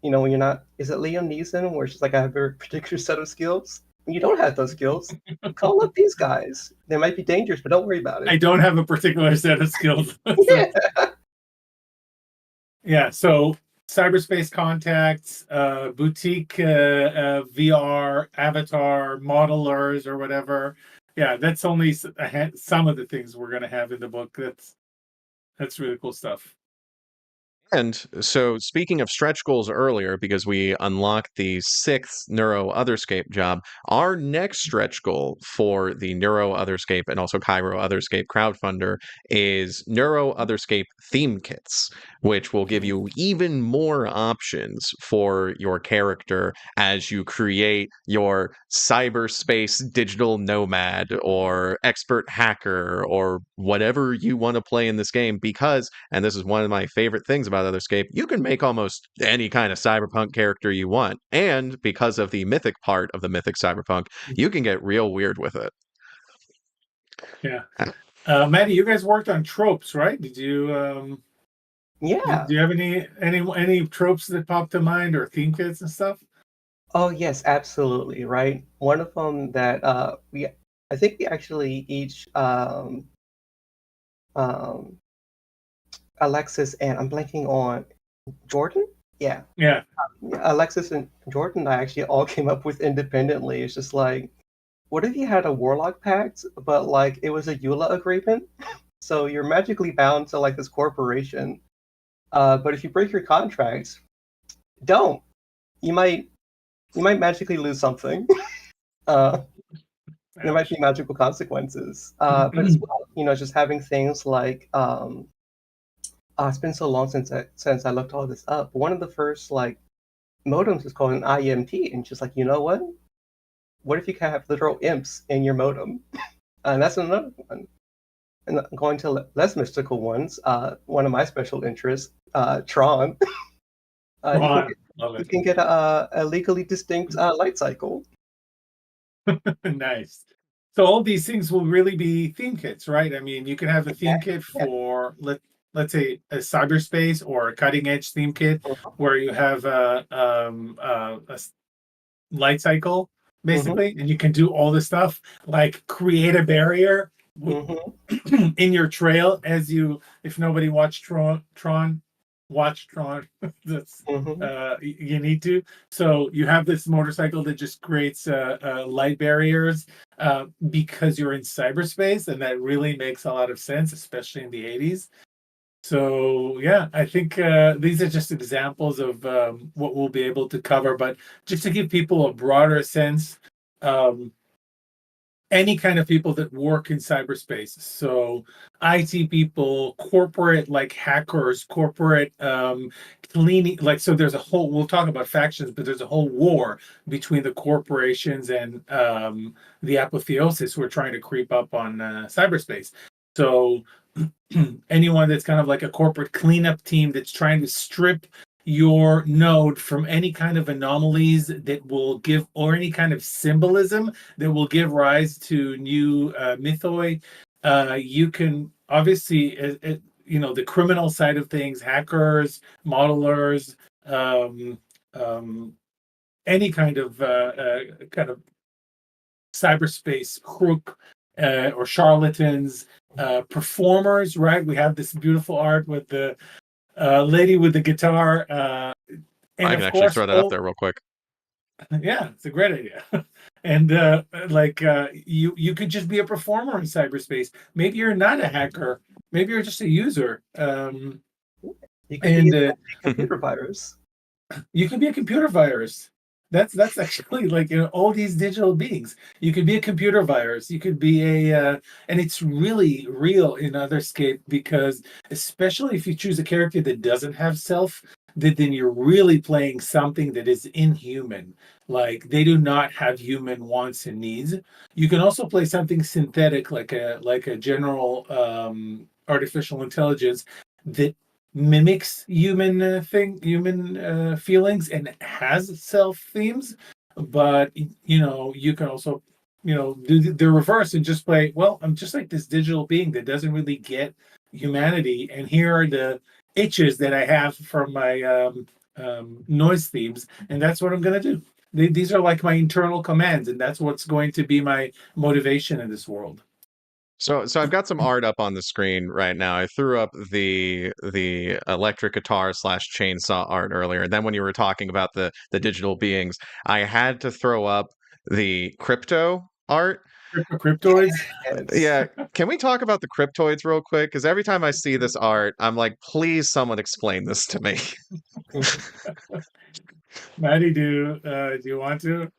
you're not, is it Liam Neeson where it's just like I have a very particular set of skills? When you don't have those skills, call up these guys. They might be dangerous, but don't worry about it. I don't have a particular set of skills. Yeah. Yeah, so cyberspace contacts, boutique VR avatar modelers or whatever. Yeah, that's only some of the things we're going to have in the book. That's really cool stuff. And so, speaking of stretch goals earlier, because we unlocked the 6th Neuro Otherscape job, our next stretch goal for the Neuro Otherscape and also Cairo Otherscape crowdfunder is Neuro Otherscape theme kits, which will give you even more options for your character as you create your cyberspace digital nomad or expert hacker or whatever you want to play in this game. Because, and this is one of my favorite things about Otherscape, you can make almost any kind of cyberpunk character you want, and because of the mythic part of the mythic cyberpunk, you can get real weird with it. Yeah. Maddie, you guys worked on tropes, right? Did you Yeah. do you have any tropes that pop to mind or theme kits and stuff? Oh yes, absolutely, right. One of them that I think we actually each Alexis and I'm blanking on Jordan. Yeah, Alexis and Jordan, I actually all came up with independently. It's just like, what if you had a warlock pact, but like it was a EULA agreement? So you're magically bound to like this corporation, but if you break your contract, don't. You might magically lose something. There might be magical consequences. But as well, just having things like it's been so long since I looked all this up. One of the first like modems is called an IMT, and just like, you know what? What if you can have literal imps in your modem? And that's another one. And going to less mystical ones, one of my special interests, Tron. You can get a legally distinct light cycle. Nice. So all these things will really be theme kits, right? I mean, you can have a theme kit for let's say a cyberspace or a cutting edge theme kit where you have a light cycle basically, and you can do all this stuff like create a barrier in your trail as you. If nobody watched Tron. Watch Tron. That's you need to. So you have this motorcycle that just creates light barriers because you're in cyberspace, and that really makes a lot of sense, especially in the 80s. So yeah, I think these are just examples of what we'll be able to cover, but just to give people a broader sense. Any kind of people that work in cyberspace. So IT people, corporate like hackers, corporate cleaning, like, so there's a whole, we'll talk about factions, but there's a whole war between the corporations and the Apotheosis who are trying to creep up on cyberspace. So anyone that's kind of like a corporate cleanup team that's trying to strip your node from any kind of anomalies that will give, or any kind of symbolism that will give rise to new mythoi. You can obviously, the criminal side of things, hackers, modelers, any kind of cyberspace crook or charlatans, performers, right? We have this beautiful art with the lady with the guitar. And I can actually throw that up there real quick. Yeah, it's a great idea. And you could just be a performer in cyberspace. Maybe you're not a hacker. Maybe you're just a user. You can be a computer virus. You can be a computer virus. That's actually like, all these digital beings. You could be a computer virus. You could be and it's really real in Otherscape, because especially if you choose a character that doesn't have self, then you're really playing something that is inhuman. Like, they do not have human wants and needs. You can also play something synthetic, like a general artificial intelligence that mimics human feelings and has self themes, but you can also do the reverse and just play, well, I'm just like this digital being that doesn't really get humanity, and here are the itches that I have from my noise themes, and that's what I'm going to do. These are like my internal commands, and that's what's going to be my motivation in this world. So I've got some art up on the screen right now. I threw up the electric guitar slash chainsaw art earlier. And then when you were talking about the digital beings, I had to throw up the crypto art. Cryptoids. Yes. Yeah, can we talk about the cryptoids real quick? Because every time I see this art, I'm like, please, someone explain this to me. Maddie, do you want to?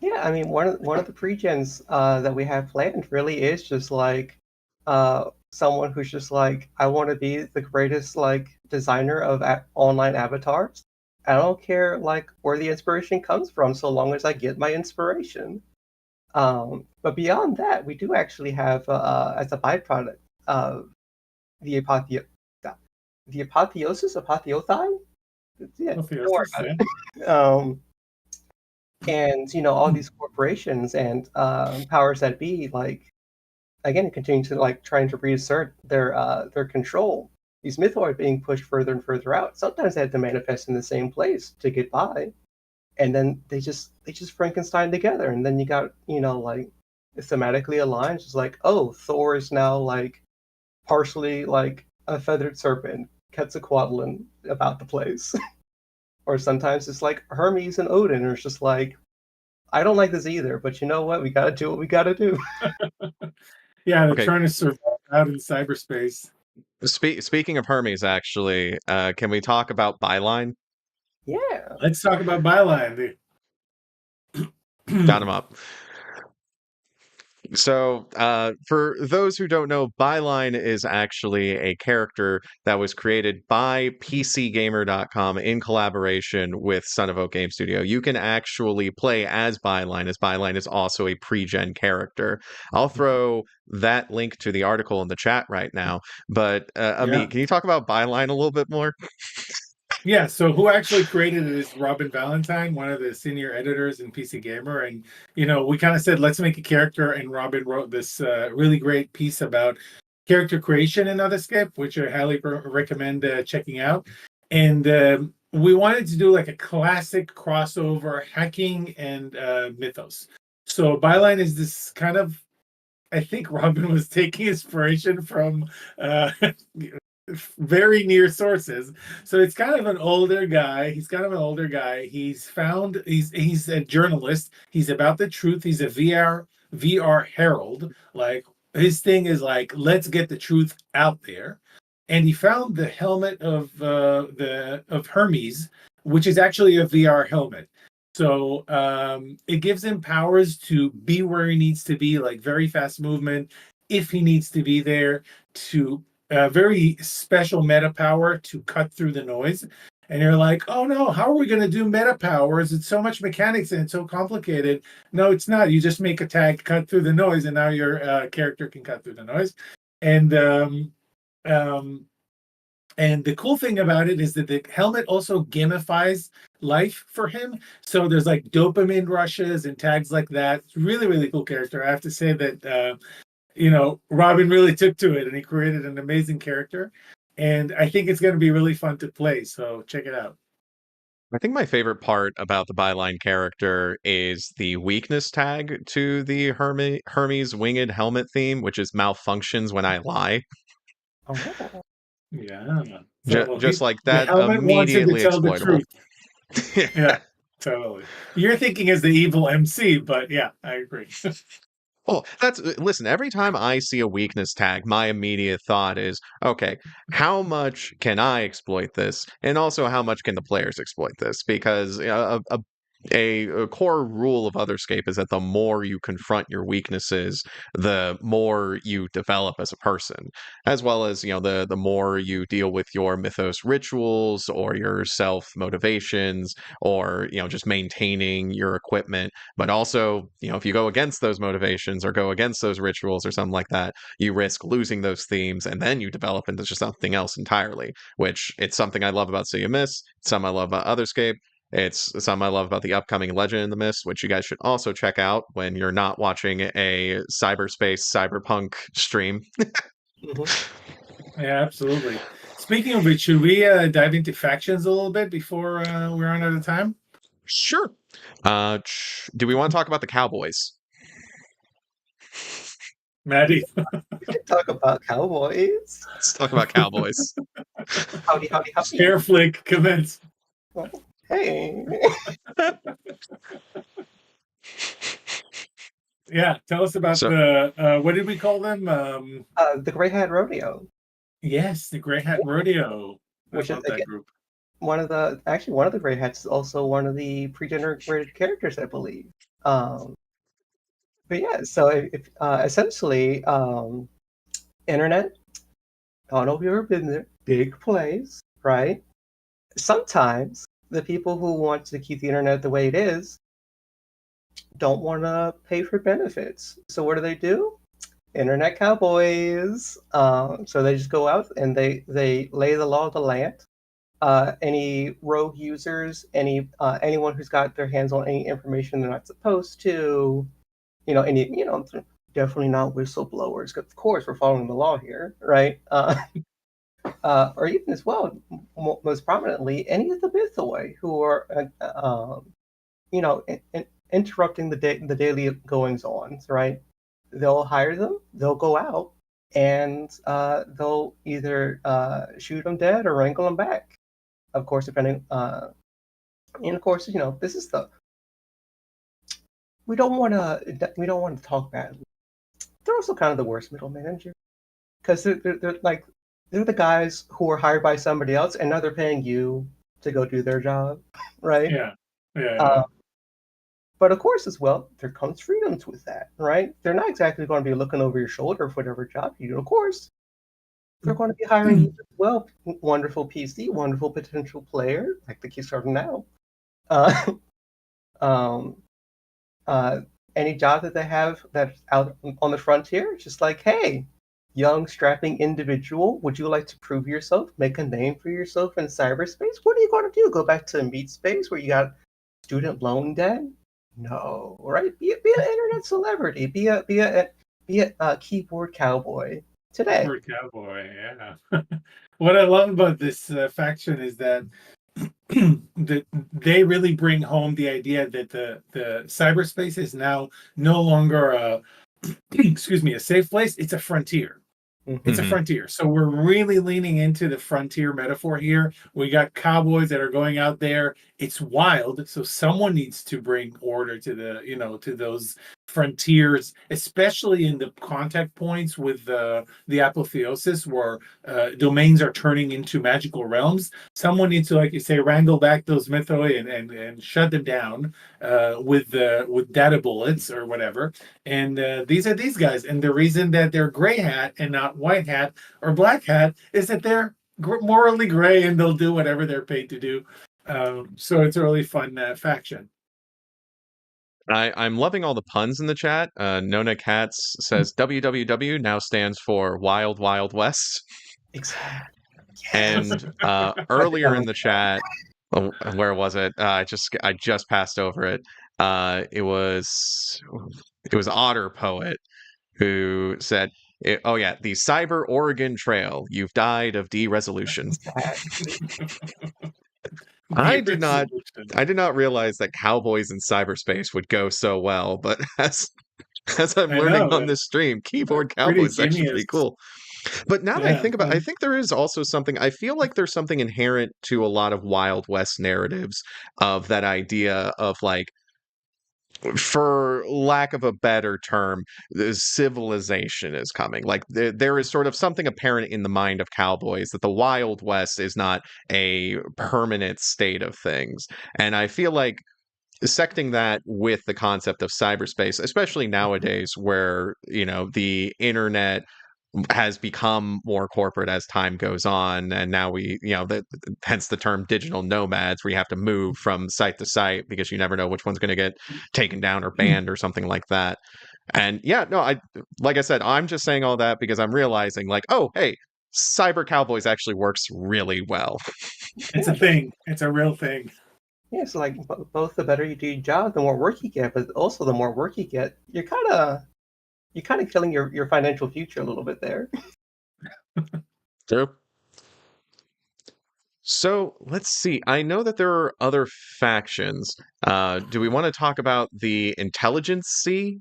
Yeah, I mean, one of the pre-gens that we have planned really is just like someone who's just like, I want to be the greatest like designer of online avatars. I don't care like where the inspiration comes from, so long as I get my inspiration. But beyond that, we do actually have as a byproduct the apotheo the apotheosis, apotheothi. Yeah, don't worry about it. And all these corporations and powers that be, like again, continue to like trying to reassert their control. These mythos are being pushed further and further out. Sometimes they have to manifest in the same place to get by, and then they just Frankenstein together, and then you got like thematically aligned. Just like, oh, Thor is now like partially like a feathered serpent, Quetzalcoatl about the place. Or sometimes it's like Hermes and Odin, or it's just like, I don't like this either, but you know what? We gotta do what we gotta do. Yeah, they're Okay, trying to survive out in cyberspace. speaking of Hermes, actually, can we talk about Byline? Yeah. Let's talk about Byline. Got him up. So, for those who don't know, Byline is actually a character that was created by PCGamer.com in collaboration with Son of Oak Game Studio. You can actually play as Byline is also a pre-gen character. I'll throw that link to the article in the chat right now. But, Yeah. Amit, can you talk about Byline a little bit more? Yeah, so who actually created it is Robin Valentine, one of the senior editors in PC Gamer. And, we kind of said, let's make a character. And Robin wrote this really great piece about character creation in Otherscape, which I highly recommend checking out. And we wanted to do like a classic crossover hacking and mythos. So Byline is this kind of, I think Robin was taking inspiration from very near sources. So it's kind of an older guy. He's a journalist. He's about the truth. He's a VR herald. Like, his thing is like, let's get the truth out there. And he found the helmet of Hermes, which is actually a VR helmet. So it gives him powers to be where he needs to be, like very fast movement if he needs to be there, to very special meta power to cut through the noise. And you're like, oh no, how are we going to do meta powers? It's so much mechanics and it's so complicated. No, it's not. You just make a tag, cut through the noise, and now your character can cut through the noise. And um, and the cool thing about it is that the helmet also gamifies life for him. So there's like dopamine rushes and tags like that. It's really, really cool character. I have to say that Robin really took to it and he created an amazing character. And I think it's going to be really fun to play. So check it out. I think my favorite part about the Byline character is the weakness tag to the Hermes winged helmet theme, which is malfunctions when I lie. Oh. Yeah. So Just like the that, helmet wants him to immediately tell the exploitable. truth. Yeah, totally. You're thinking as the evil MC, but yeah, I agree. Well, listen, every time I see a weakness tag, my immediate thought is, okay, how much can I exploit this? And also, how much can the players exploit this? Because a core rule of Otherscape is that the more you confront your weaknesses, the more you develop as a person, as well as the more you deal with your mythos rituals or your self motivations, or just maintaining your equipment. But also, if you go against those motivations or go against those rituals or something like that, you risk losing those themes, and then you develop into just something else entirely. Which it's something I love about City of Mist, some I love about Otherscape. It's some I love about the upcoming Legend in the Mist, which you guys should also check out when you're not watching a Cyberspace Cyberpunk stream. Yeah, absolutely. Speaking of which, should we dive into factions a little bit before we run out of time? Sure. Do we want to talk about the Cowboys? Maddie. We can talk about cowboys. Let's talk about Cowboys. Howdy, howdy, howdy. Scare flick commence. Hey. Yeah, tell us about the what did we call them? The Gray Hat Rodeo. Yes, the Gray Hat Rodeo. Which is that group. One of the Gray Hats is also one of the pre-generated characters, I believe. But yeah, so if essentially, internet. I don't know if you've ever been there. Big place, right? Sometimes the people who want to keep the internet the way it is don't want to pay for benefits. So what do? Internet cowboys. So they just go out and they lay the law of the land. Any rogue users, anyone who's got their hands on any information they're not supposed to, definitely not whistleblowers, because of course we're following the law here, right? Or even as well, most prominently, any of the mythoi who are, interrupting the daily goings on, right? They'll hire them, they'll go out, and they'll either shoot them dead or wrangle them back. Of course, depending, and of course, this is we don't want to talk badly. They're also kind of the worst middle manager, because they're the guys who are hired by somebody else, and now they're paying you to go do their job, right? Yeah. But of course, as well, there comes freedoms with that, right? They're not exactly going to be looking over your shoulder for whatever job you do. Of course, they're going to be hiring you as well, wonderful PC, wonderful potential player, like the Kickstarter now. Any job that they have that's out on the frontier, it's just like, hey, young, strapping individual, would you like to prove yourself, make a name for yourself in cyberspace? What are you going to do? Go back to meat space where you got student loan debt? No, right? Be an internet celebrity. Be a keyboard cowboy today. Keyboard cowboy, yeah. What I love about this faction is that they really bring home the idea that the cyberspace is now no longer a a safe place. It's a frontier. It's a frontier. So we're really leaning into the frontier metaphor here. We got cowboys that are going out there. It's wild. So someone needs to bring order to to those frontiers, especially in the contact points with the Apotheosis, where domains are turning into magical realms. Someone needs to, like you say, wrangle back those mythoi and shut them down with data bullets or whatever. And these are these guys. And the reason that they're gray hat and not white hat or black hat is that they're morally gray and they'll do whatever they're paid to do. So it's a really fun faction. I'm loving all the puns in the chat. Nona Katz says WWW now stands for Wild Wild West. Exactly. And earlier in the chat, where was it? I just passed over it. It was Otter Poet who said, the Cyber Oregon Trail. You've died of de-resolution. I did not realize that cowboys in cyberspace would go so well, but as I'm learning on this stream, keyboard cowboys is actually pretty cool. But now that I think about it, I think there is also something, I feel like there's something inherent to a lot of Wild West narratives of that idea of, like, for lack of a better term, the civilization is coming. Like there is sort of something apparent in the mind of cowboys that the Wild West is not a permanent state of things. And I feel like dissecting that with the concept of cyberspace, especially nowadays where, the internet has become more corporate as time goes on, and now hence the term digital nomads, where you have to move from site to site because you never know which one's going to get taken down or banned or something like that. And yeah, no, like I said, I'm just saying all that because I'm realizing, like, oh, hey, Cyber Cowboys actually works really well. It's a thing. It's a real thing. Yeah, so like both the better you do your job, the more work you get, but also the more work you get, you're kind of killing your financial future a little bit there. True. So let's see. I know that there are other factions. Do we want to talk about the Intelligence Sea?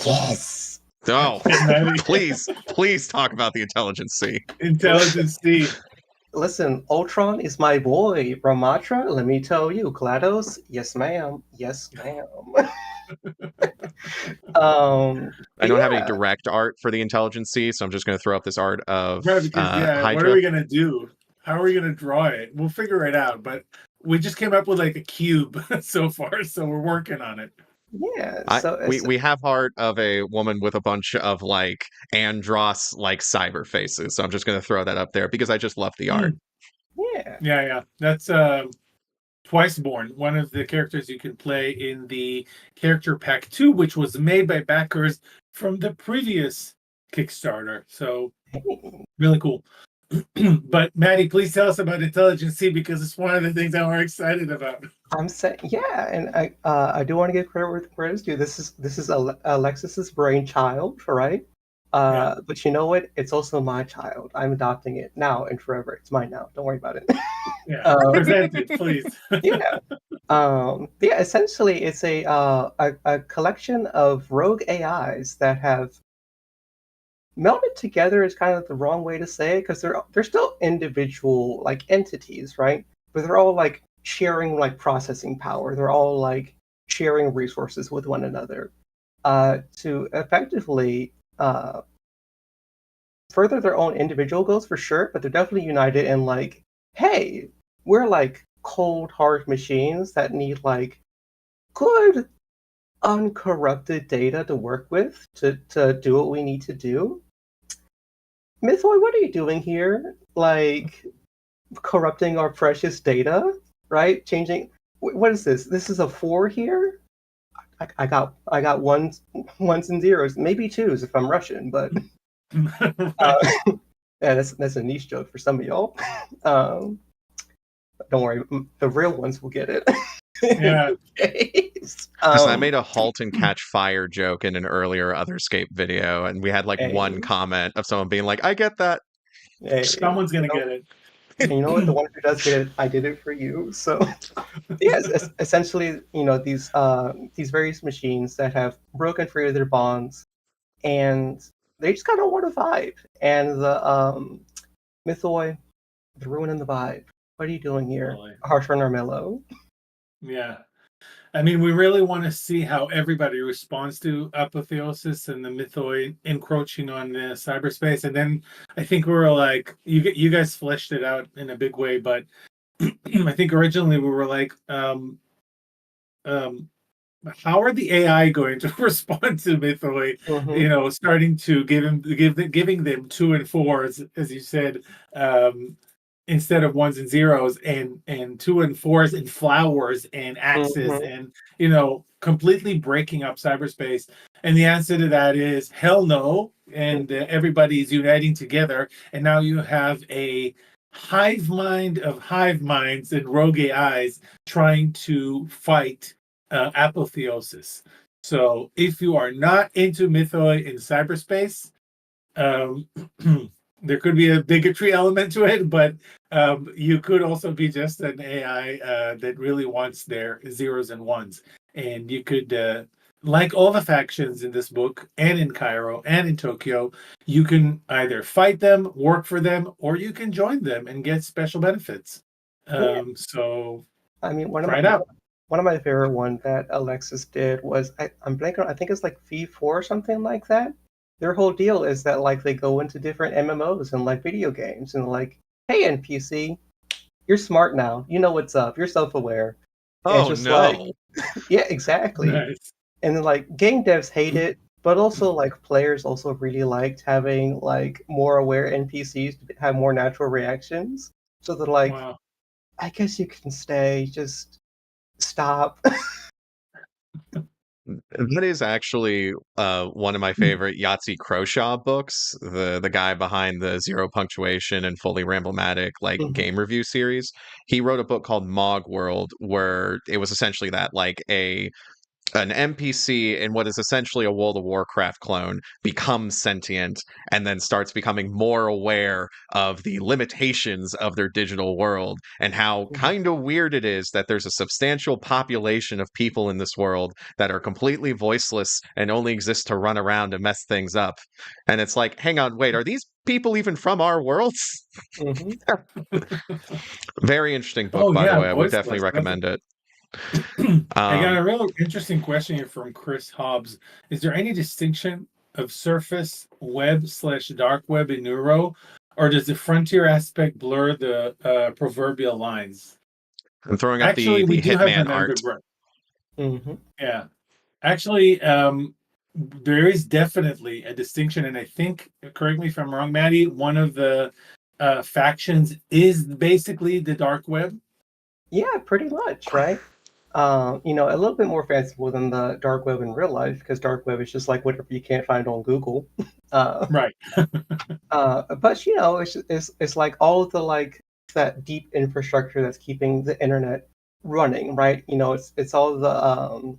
Yes. Oh, please talk about the Intelligence Sea. Intelligence C. Listen, Ultron is my boy. Ramatra, let me tell you, GLaDOS, yes ma'am. Yes, ma'am. I don't have any direct art for the Intelligence Sea, so I'm just going to throw up this art of Hydra. What are we gonna do? How are we gonna draw it? We'll figure it out, but we just came up with like a cube so far, so we're working on it. Yeah, so we have art of a woman with a bunch of like Andros like cyber faces, so I'm just going to throw that up there because I just love the art. Yeah. That's Twiceborn, one of the characters you can play in the character pack 2, which was made by backers from the previous Kickstarter. So really cool. But Maddie, please tell us about Intelligence C because it's one of the things that we're excited about. I'm saying, yeah, and I do want to give credit where credit's due. This is Alexis's brainchild, right? But you know what? It's also my child. I'm adopting it now and forever. It's mine now. Don't worry about it. Yeah, present it, please. Yeah. Essentially, it's a collection of rogue AIs that have melded together. Is kind of the wrong way to say it because they're still individual like entities, right? But they're all like sharing like processing power. They're all like sharing resources with one another to effectively further their own individual goals for sure, but they're definitely united in like, hey, we're like cold hard machines that need like good uncorrupted data to work with to do what we need to do. Mythoi, what are you doing here? Like corrupting our precious data, right? Changing. What is this? This is a 4 here. I got ones and zeros, maybe 2s if I'm Russian, but yeah, that's a niche joke for some of y'all. Don't worry, the real ones will get it. Yeah. I made a halt and catch fire joke in an earlier Otherscape video, and we had like one comment of someone being like, "I get that." Hey, someone's gonna get it. And you know what? The one who does get it, I did it for you. So, yes, essentially, these various machines that have broken free of their bonds, and they just kind of want to vibe. And the Mythoi, they're ruining the vibe. What are you doing here, Harsher Narmello? Yeah. I mean, we really want to see how everybody responds to Apotheosis and the Mythoi encroaching on the cyberspace. And then I think we were like, you guys fleshed it out in a big way, but I think originally we were like, how are the AI going to respond to Mythoi? Mm-hmm. Starting to giving them 2 and 4s, as you said, instead of 1s and 0s, and 2 and 4s and flowers and axes, and completely breaking up cyberspace. And the answer to that is hell no. And everybody's uniting together, and now you have a hive mind of hive minds and rogue AIs trying to fight Apotheosis. So if you are not into Mythoi in cyberspace, there could be a bigotry element to it, but you could also be just an AI that really wants their 0s and 1s. And you could, like all the factions in this book, and in Cairo, and in Tokyo, you can either fight them, work for them, or you can join them and get special benefits. So, I mean, try it out. One of my favorite ones that Alexis did was, I'm blanking, I think it's like V4 or something like that. Their whole deal is that like they go into different MMOs and like video games and like, hey NPC, you're smart now. You know what's up. You're self-aware. And it's Oh just like, no. yeah, exactly. Nice. And then like game devs hate it, but also like players also really liked having like more aware NPCs to have more natural reactions. So they're like, Wow. I guess you can stay, just stop. That is actually one of my favorite Yahtzee Croshaw books. The guy behind the Zero Punctuation and Fully Ramblematic like Mhm. game review series. He wrote a book called Mog World, where it was essentially that, like an NPC in what is essentially a World of Warcraft clone becomes sentient and then starts becoming more aware of the limitations of their digital world and how Mhm. kind of weird it is that there's a substantial population of people in this world that are completely voiceless and only exist to run around and mess things up. And it's like, hang on, wait, are these people even from our worlds? Mhm. Very interesting book, Oh by the yeah, way. I would definitely voiceless. recommend it. I got Um, a real interesting question here from Chris Hobbs. Is there any distinction of surface web slash dark web in Neuro, or does the frontier aspect blur the proverbial lines? I'm throwing up Actually, we the do have Hitman an art. underground. Mhm. Yeah, actually, there is definitely a distinction, and I think, correct me if I'm wrong, Maddie, one of the factions is basically the dark web. Yeah, pretty much, right? A little bit more fanciful than the dark web in real life, because dark web is just like whatever you can't find on Google. Uh, Right. but it's like all of the like that deep infrastructure that's keeping the internet running, right? It's all the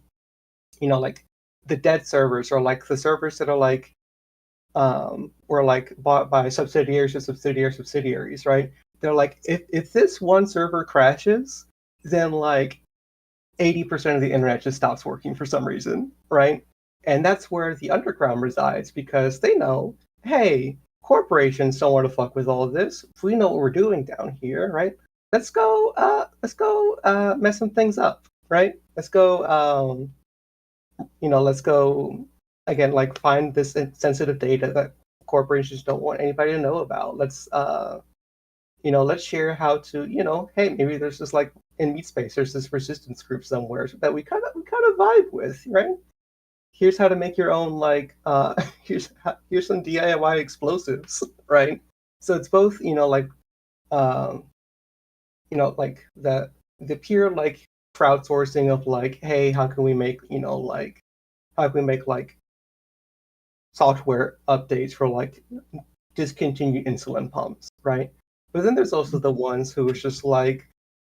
like the dead servers, or like the servers that are like were like bought by subsidiaries of subsidiaries, right? They're like, if this one server crashes, then like 80% of the internet just stops working for some reason, right? And that's where the underground resides, because they know, hey, corporations don't want to fuck with all of this. If we know what we're doing down here, right? Let's go mess some things up, right? Let's go again, like find this sensitive data that corporations don't want anybody to know about. Let's share how to, hey, maybe there's this like in Meat Space, there's this resistance group somewhere that we kind of vibe with, right? Here's how to make your own like here's some DIY explosives, right? So it's both, um, like the pure like crowdsourcing of like, hey, how can we make, how can we make like software updates for like discontinued insulin pumps, right? But then there's also the ones who is just like,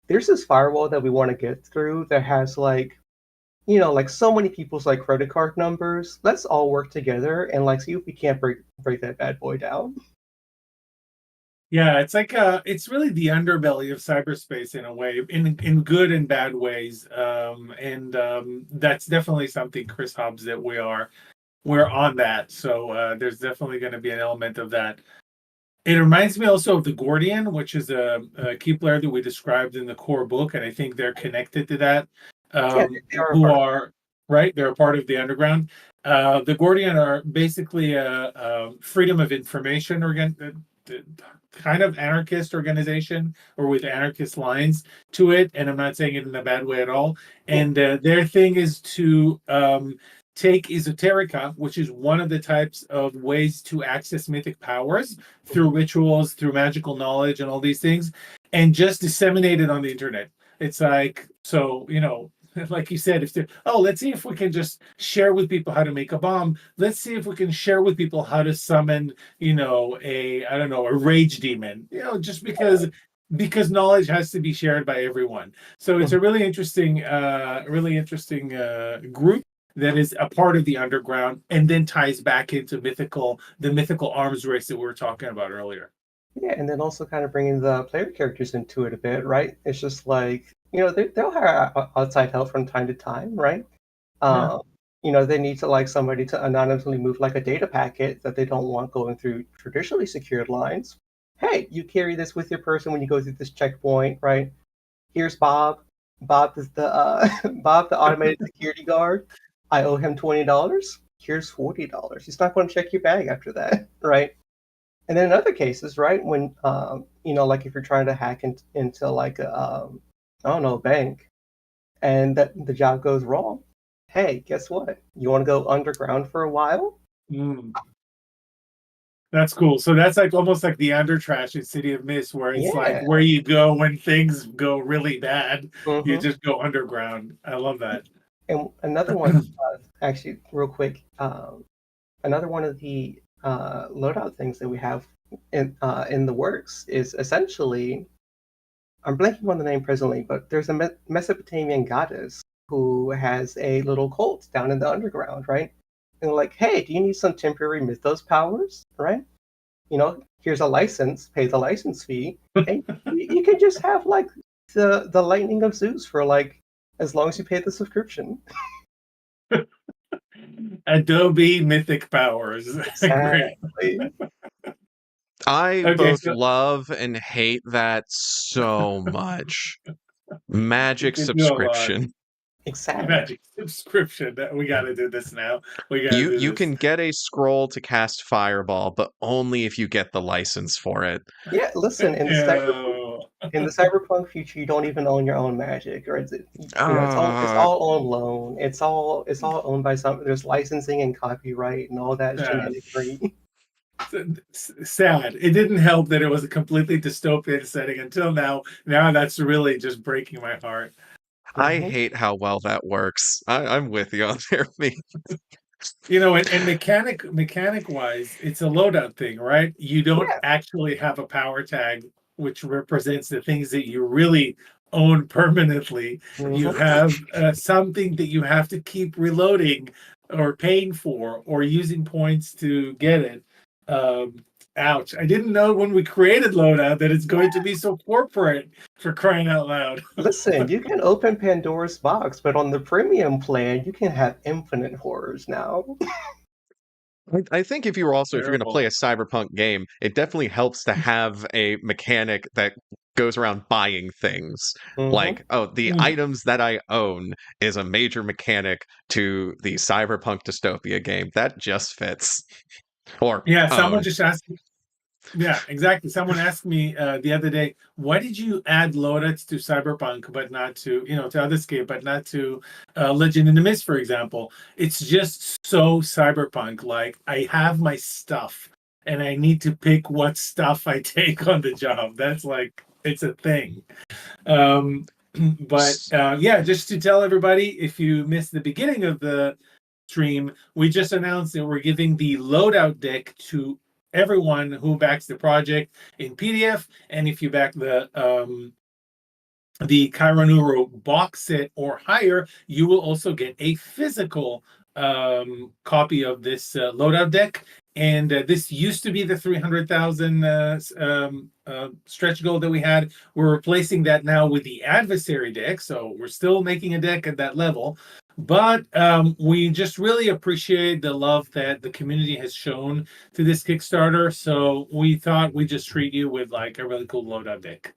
there's this firewall that we want to get through that has like, like so many people's like credit card numbers. Let's all work together and like see if we can't break that bad boy down. Yeah, it's like it's really the underbelly of cyberspace in a way, in good and bad ways. And that's definitely something, Chris Hobbs, that we're on that. So there's definitely going to be an element of that. It reminds me also of the Gordian, which is a key player that we described in the core book, and I think they're connected to that. Yeah, they are a Who part of are right? They're a part of the underground. The Gordian are basically a freedom of information kind of anarchist organization, or with anarchist lines to it. And I'm not saying it in a bad way at all. yeah. And their thing is to take esoterica, which is one of the types of ways to access mythic powers through rituals, through magical knowledge, and all these things, and just disseminate it on the internet. It's like, so, like you said, let's see if we can just share with people how to make a bomb. Let's see if we can share with people how to summon, I don't know, a rage demon, just because knowledge has to be shared by everyone. So it's a really interesting group that is a part of the underground, and then ties back into the mythical arms race that we were talking about earlier. Yeah, and then also kind of bringing the player characters into it a bit, right? It's just like, they'll hire outside help from time to time, right? Yeah. Um, they need to like somebody to anonymously move like a data packet that they don't want going through traditionally secured lines. Hey, you carry this with your person when you go through this checkpoint, right? Here's Bob. Bob is the Bob, the automated security guard. I owe him $20. Here's $40. He's not going to check your bag after that, right? And then in other cases, right, when like if you're trying to hack into like I don't know, a bank, and that the job goes wrong, hey, guess what? You want to go underground for a while? Mm. That's cool. So that's like almost like the Undertrash in City of Mist, where it's like Yeah. where you go when things go really bad. You Mhm. just go underground. I love that. And another one, actually, real quick, another one of the loadout things that we have in the works is essentially, I'm blanking on the name presently, but there's a Mesopotamian goddess who has a little cult down in the underground, right? And they're like, hey, do you need some temporary mythos powers, right? You know, here's a license, pay the license fee, and you can just have like the lightning of Zeus for like as long as you pay the subscription. Adobe Mythic Powers. Great. Exactly. I Okay, both so love and hate that so much. you Magic can do a lot. subscription. Exactly. Magic subscription. We got to do this now. We got to do You this. can get a scroll to cast Fireball, but only if you get the license for it. Yeah, listen, Ew. in the cyberpunk future, you don't even own your own magic, or it's Uh, all on loan. It's all owned by some. There's licensing and copyright and all that Sad. shenanigans. Sad. It didn't help that it was a completely dystopian setting until now. Now that's really just breaking my heart. I Mhm. hate how well that works. I'm with you on there, me. You know, and mechanic wise, it's a loadout thing, right? You don't Yeah. actually have a power tag, which represents the things that you really own permanently. You Mhm. have something that you have to keep reloading or paying for or using points to get it. Ouch. I didn't know when we created loadout that it's going to be so corporate, for crying out loud. Listen, you can open Pandora's box, but on the premium plan, you can have infinite horrors now. I think if you're going to play Terrible. a cyberpunk game, it definitely helps to have a mechanic that goes around buying things. Mhm. Like, oh, the Mm. items that I own is a major mechanic to the cyberpunk dystopia game. That just fits. Or Yeah, someone own. just asked. Yeah, exactly. Someone asked me the other day, why did you add loadouts to Cyberpunk, but not to, to Otherscape, but not to Legend in the Mist, for example? It's just so Cyberpunk. Like, I have my stuff, and I need to pick what stuff I take on the job. That's like, it's a thing. Um, but yeah, just to tell everybody, if you missed the beginning of the stream, we just announced that we're giving the loadout deck to everyone who backs the project in PDF, and if you back the Cairo Neuro box set or higher, you will also get a physical copy of this loadout deck. And this used to be the 300,000 stretch goal that we had. We're replacing that now with the adversary deck. So we're still making a deck at that level. But we just really appreciate the love that the community has shown to this Kickstarter. So we thought we'd just treat you with like a really cool loadout deck.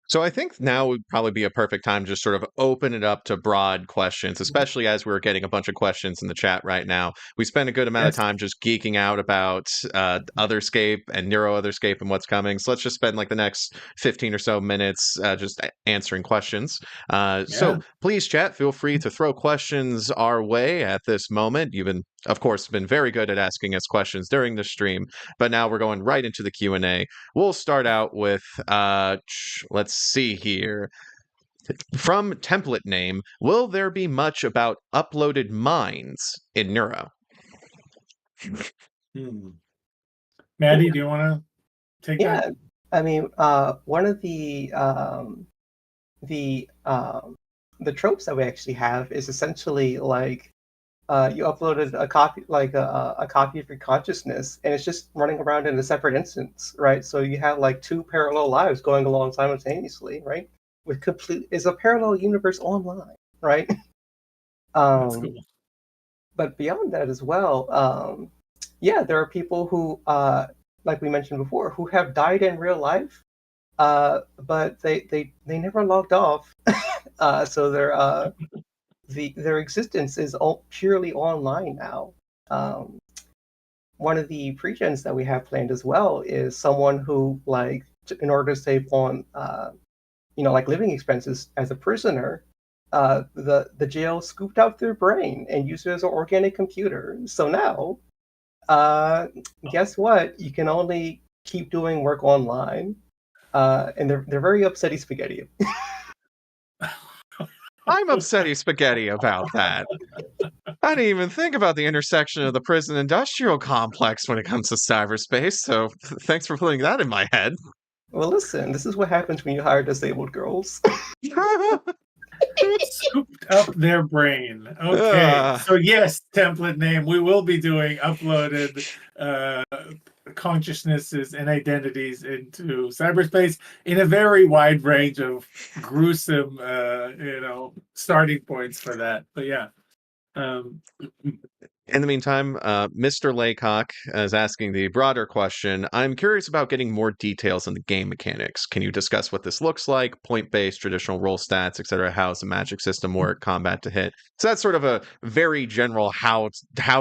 So I think now would probably be a perfect time to just sort of open it up to broad questions, especially as we're getting a bunch of questions in the chat right now. We spent a good amount of Yes. time just geeking out about Otherscape and Neuro Otherscape and what's coming. So let's just spend like the next 15 or so minutes just answering questions. Yeah. So please, chat, feel free to throw questions our way at this moment. You've been, of course, been very good at asking us questions during the stream, but now we're going right into the Q&A. We'll start out with, let's see here. From template name, will there be much about uploaded minds in Neuro? Maddie, do you want to take that? Yeah, I mean, one of the um, the tropes that we actually have is essentially like you uploaded a copy, like a copy of your consciousness, and it's just running around in a separate instance, right? So you have like two parallel lives going along simultaneously, right? With complete is a parallel universe online, right? That's Um, cool. but beyond that as well, yeah, there are people who, like we mentioned before, who have died in real life, but they never logged off, so their existence is all purely online now. Um, One of the pre-gens that we have planned as well is someone who, like, in order to save on like living expenses as a prisoner, the jail scooped out their brain and used it as an organic computer. So now, guess what? You can only keep doing work online, and they're very upsetty spaghetti. I'm upsetty spaghetti about that. I didn't even think about the intersection of the prison industrial complex when it comes to cyberspace, so thanks for putting that in my head. Well, listen, this is what happens when you hire disabled girls. Scooped up their brain. Okay. So yes, template name. We will be doing uploaded consciousnesses and identities into cyberspace in a very wide range of gruesome starting points for that. But yeah. In the meantime, Mr. Laycock is asking the broader question. I'm curious about getting more details on the game mechanics. Can you discuss what this looks like? Point-based, traditional roll stats, etc. How does the magic system work? Combat to hit. So that's sort of a very general how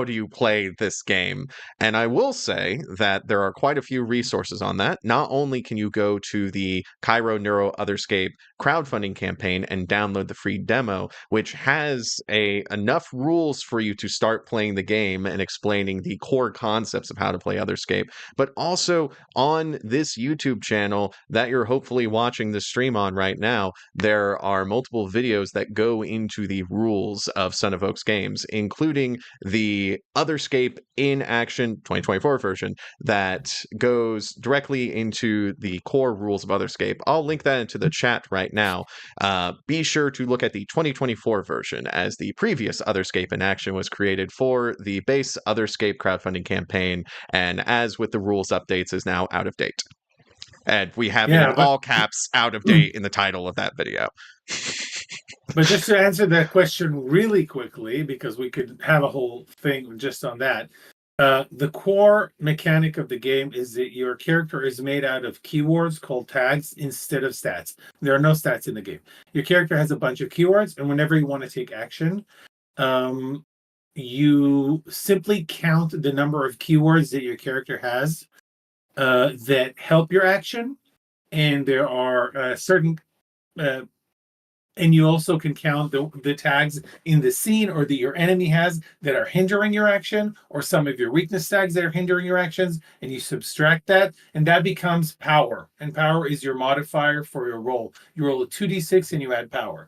do you play this game? And I will say that there are quite a few resources on that. Not only can you go to the Cairo Neuro Otherscape crowdfunding campaign and download the free demo, which has enough rules for you to start playing the game and explaining the core concepts of how to play Otherscape, but also on this YouTube channel that you're hopefully watching the stream on right now, there are multiple videos that go into the rules of Son of Oaks games, including the Otherscape in Action 2024 version that goes directly into the core rules of Otherscape. I'll link that into the chat right now. Be sure to look at the 2024 version, as the previous Otherscape in Action was created for the base Otherscape crowdfunding campaign, and as with the rules updates, is now out of date. And we have it in all caps, out of date, in the title of that video. But just to answer that question really quickly, because we could have a whole thing just on that, the core mechanic of the game is that your character is made out of keywords called tags instead of stats. There are no stats in the game. Your character has a bunch of keywords, and whenever you want to take action, you simply count the number of keywords that your character has that help your action, and there are certain and you also can count the tags in the scene or that your enemy has that are hindering your action, or some of your weakness tags that are hindering your actions, and you subtract that, and that becomes power. And power is your modifier for your roll. You roll a 2d6 and you add power.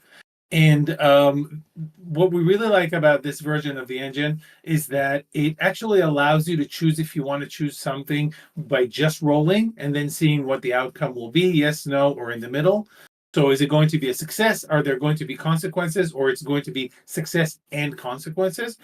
And what we really like about this version of the engine is that it actually allows you to choose if you want to choose something by just rolling and then seeing what the outcome will be, yes, no, or in the middle. So is it going to be a success? Are there going to be consequences? Or it's going to be success and consequences?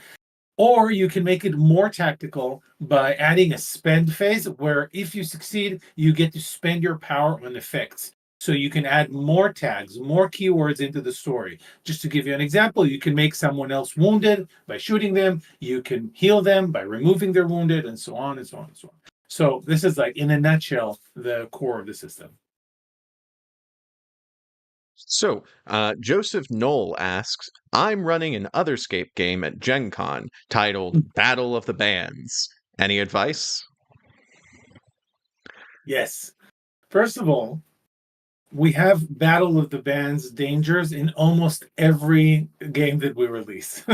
Or you can make it more tactical by adding a spend phase where if you succeed, you get to spend your power on effects. So you can add more tags, more keywords into the story. Just to give you an example, you can make someone else wounded by shooting them. You can heal them by removing their wounded, and so on and so on and so on. So this is, like, in a nutshell, the core of the system. So, Joseph Knoll asks, I'm running an Otherscape game at Gen Con titled Battle of the Bands. Any advice? Yes. First of all, we have Battle of the Bands dangers in almost every game that we release.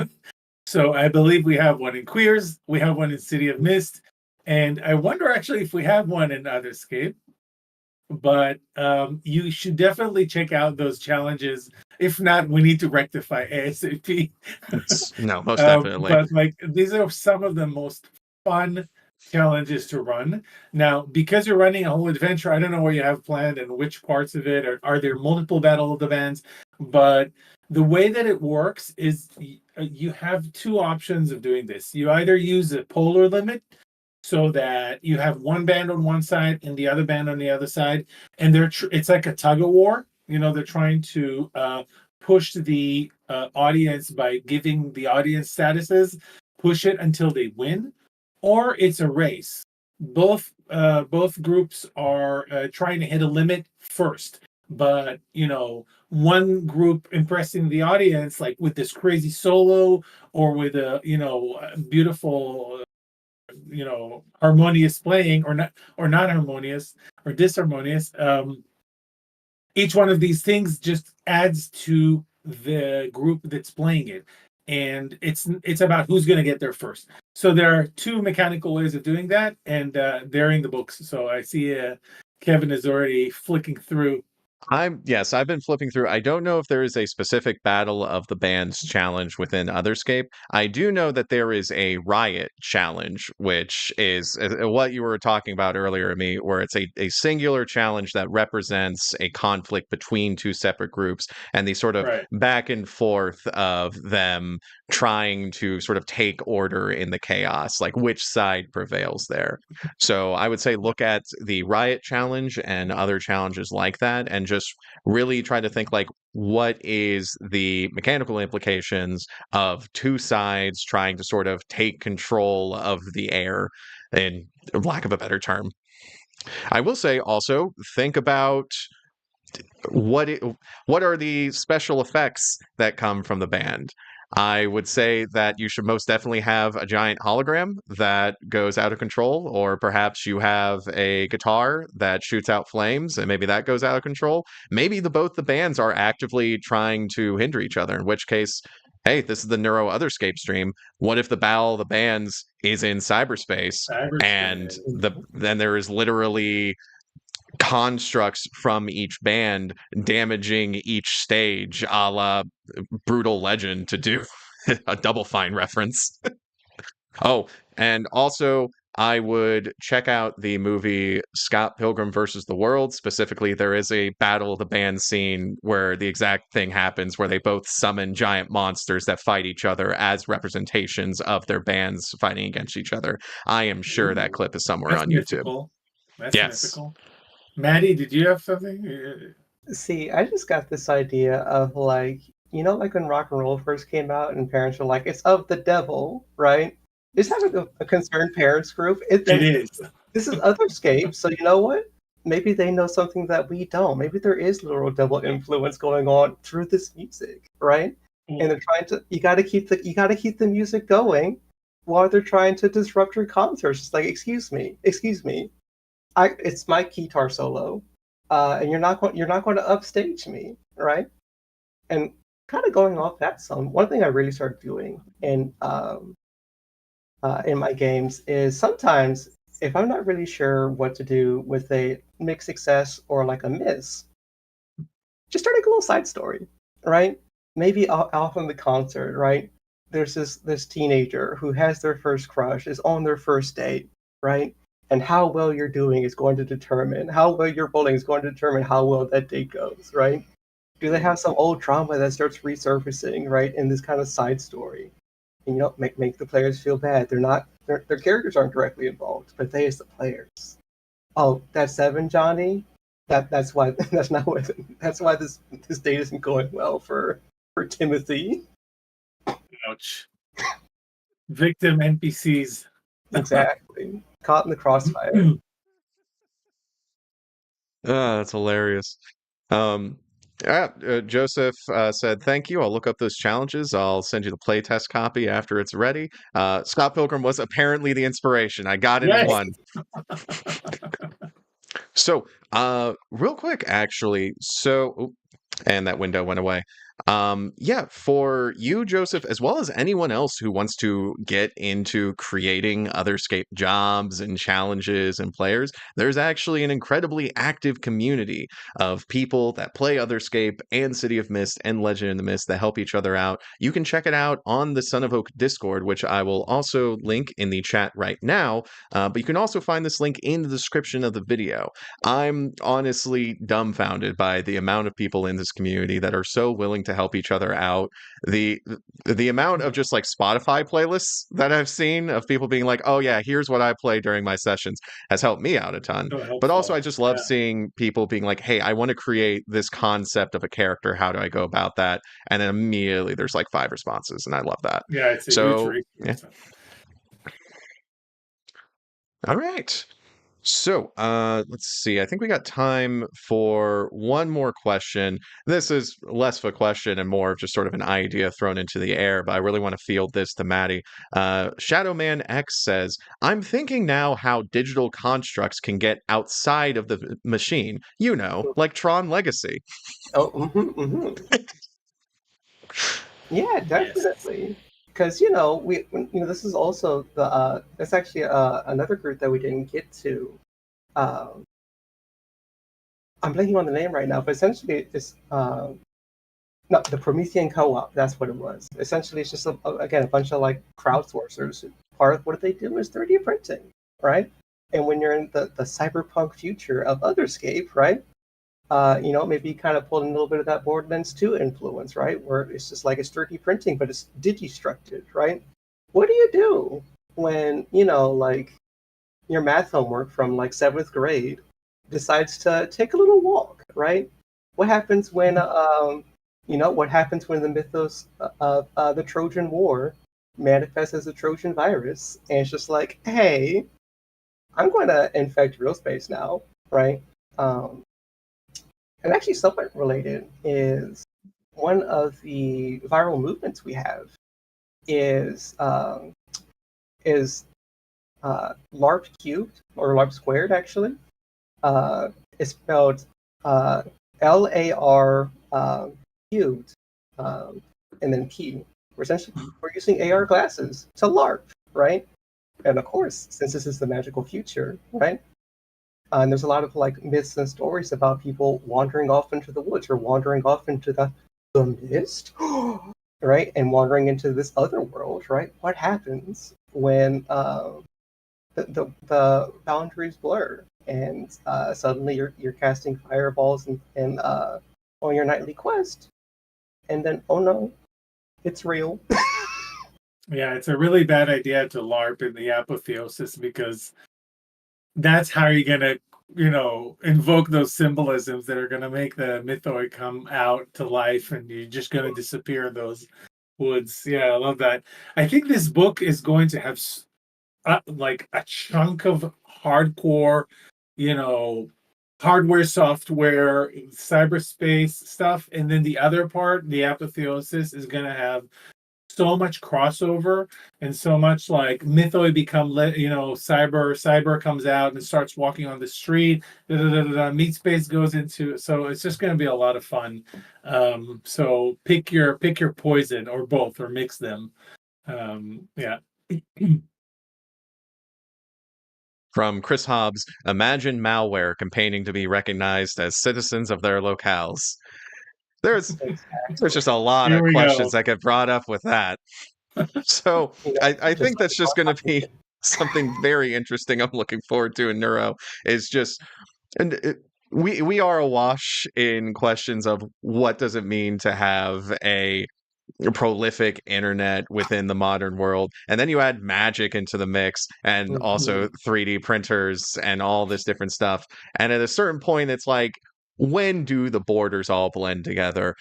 So I believe we have one in Queers, we have one in City of Mist, and I wonder actually if we have one in Otherscape. But you should definitely check out those challenges. If not, we need to rectify ASAP. No, most definitely. But like, these are some of the most fun challenges to run. Now, because you're running a whole adventure, I don't know what you have planned and which parts of it, or are there multiple Battle of the Bands? But the way that it works is you have two options of doing this. You either use a polar limit, so that you have one band on one side and the other band on the other side, and it's like a tug of war. They're trying to push the audience by giving the audience statuses, push it until they win, or it's a race. Both groups are trying to hit a limit first, but one group impressing the audience, like with this crazy solo or with a beautiful harmonious playing, or not harmonious or disharmonious, each one of these things just adds to the group that's playing it, and it's about who's going to get there first. So there are two mechanical ways of doing that, and they're in the books. So I see Kevin is already flicking through. I've been flipping through. I don't know if there is a specific Battle of the Bands challenge within Otherscape. I do know that there is a Riot challenge, which is what you were talking about earlier, me, where it's a singular challenge that represents a conflict between two separate groups and the sort of Right. back and forth of them trying to sort of take order in the chaos, like which side prevails there. So I would say look at the Riot challenge and other challenges like that and just really try to think like what is the mechanical implications of two sides trying to sort of take control of the air, in lack of a better term. I will say also think about what what are the special effects that come from the band. I would say that you should most definitely have a giant hologram that goes out of control, or perhaps you have a guitar that shoots out flames and maybe that goes out of control. Maybe both the bands are actively trying to hinder each other, in which case, hey, this is the Neuro Otherscape stream. What if the Battle of the Bands is in cyberspace and then there is literally constructs from each band damaging each stage, a la Brutal Legend, to do a Double Fine reference. Oh, and also I would check out the movie Scott Pilgrim versus the World. Specifically, there is a Battle of the Band scene where the exact thing happens, where they both summon giant monsters that fight each other as representations of their bands fighting against each other. I am sure that clip is somewhere That's on YouTube. mythical. That's Yes. mythical. Maddie, did you have something? See, I just got this idea of like, like when rock and roll first came out and parents were like, it's of the devil, right? Just having a concerned parents group. It is. This is Otherscape, so you know what? Maybe they know something that we don't. Maybe there is literal devil influence going on through this music, right? And they're trying to. You got to keep the music going while they're trying to disrupt your concerts. It's like, excuse me, it's my guitar solo, and you're not going to upstage me, right? And kind of going off that some, one thing I really started doing in my games is sometimes if I'm not really sure what to do with a mixed success or like a miss, just start a little side story, right? Maybe off in the concert, right? There's this teenager who has their first crush, is on their first date, right? And how well you're doing is going to determine how well you're bowling is going to determine how well that date goes, right? Do they have some old trauma that starts resurfacing, right, in this kind of side story? And, make the players feel bad. Their characters aren't directly involved, but they as the players. Oh, that 7, Johnny. That's why that's why this date isn't going well for Timothy. Ouch. Victim NPCs. Exactly. Caught in the crossfire. That's hilarious. Joseph said, thank you. I'll look up those challenges. I'll send you the playtest copy after it's ready. Scott Pilgrim was apparently the inspiration. I got it in one. So, real quick, actually. So, and that window went away. Yeah, for you, Joseph, as well as anyone else who wants to get into creating Otherscape jobs and challenges and players, there's actually an incredibly active community of people that play Otherscape and City of Mist and Legend in the Mist that help each other out. You can check it out on the Son of Oak Discord, which I will also link in the chat right now. But you can also find this link in the description of the video. I'm honestly dumbfounded by the amount of people in this community that are so willing to help each other out. The amount of just like Spotify playlists that I've seen of people being like, oh yeah, here's what I play during my sessions has helped me out a ton. But also I just love seeing people being like, hey, I want to create this concept of a character. How do I go about that? And then immediately there's like 5 responses, and I love that. Yeah, it's a so huge yeah. All right. So, let's see. I think we got time for one more question. This is less of a question and more of just sort of an idea thrown into the air, but I really want to field this to Maddie. Shadowman X says, I'm thinking now how digital constructs can get outside of the machine, like Tron Legacy. Oh, yeah, Yes. definitely. Because this is also that's actually another group that we didn't get to. Um, I'm blanking on the name right now, but essentially it's no, the Promethean Co-op. That's what it was. Essentially, it's just again a bunch of like crowdsourcers. Part of what they do is 3D printing, right? And when you're in the cyberpunk future of Otherscape, right? Maybe kind of pulling a little bit of that Borderlands 2 influence, right? Where it's just like it's 3D printing, but it's digistructed, right? What do you do when, like your math homework from like seventh grade decides to take a little walk, right? What happens when, what happens when the mythos of the Trojan War manifests as a Trojan virus? And it's just like, hey, I'm going to infect real space now, right? And actually, somewhat related is one of the viral movements we have is is LARP cubed or LARP squared. Actually, it's spelled LAR cubed and then P. We're using AR glasses to LARP, right? And of course, since this is the magical future, right? And there's a lot of like myths and stories about people wandering off into the woods or wandering off into the mist, right? And wandering into this other world, right? What happens when the boundaries blur and suddenly you're casting fireballs and on your nightly quest, and then oh no, it's real. Yeah, it's a really bad idea to LARP in the Apotheosis because that's how you're gonna, invoke those symbolisms that are gonna make the mythoid come out to life, and you're just gonna disappear in those woods. Yeah, I love that. I think this book is going to have like a chunk of hardcore, you know, hardware, software, cyberspace stuff, and then the other part, the Apotheosis, is gonna have so much crossover and so much like mythoid become cyber comes out and starts walking on the street, meat space goes into, so it's just going to be a lot of fun. So pick your poison, or both, or mix them. Yeah. From Chris Hobbs, imagine malware campaigning to be recognized as citizens of their locales. There's just a lot Here of we questions go. that get brought up with that. So I think that's just going to be something very interesting. I'm looking forward to in Neuro is just, and we are awash in questions of what does it mean to have a prolific internet within the modern world, and then you add magic into the mix and also 3D printers and all this different stuff, and at a certain point it's like, when do the borders all blend together?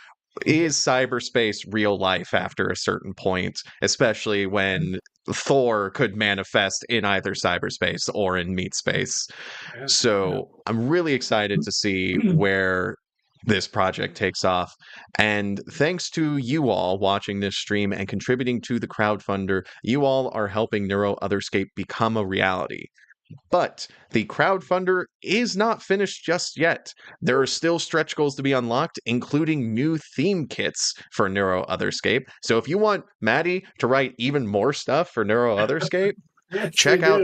Is cyberspace real life after a certain point, especially when Thor could manifest in either cyberspace or in meat space? So I'm really excited to see where this project takes off. And thanks to you all watching this stream and contributing to the crowdfunder, you all are helping Neuro Otherscape become a reality. But the crowdfunder is not finished just yet. There are still stretch goals to be unlocked, including new theme kits for Neuro Otherscape. So if you want Maddie to write even more stuff for Neuro Otherscape, Yes, check out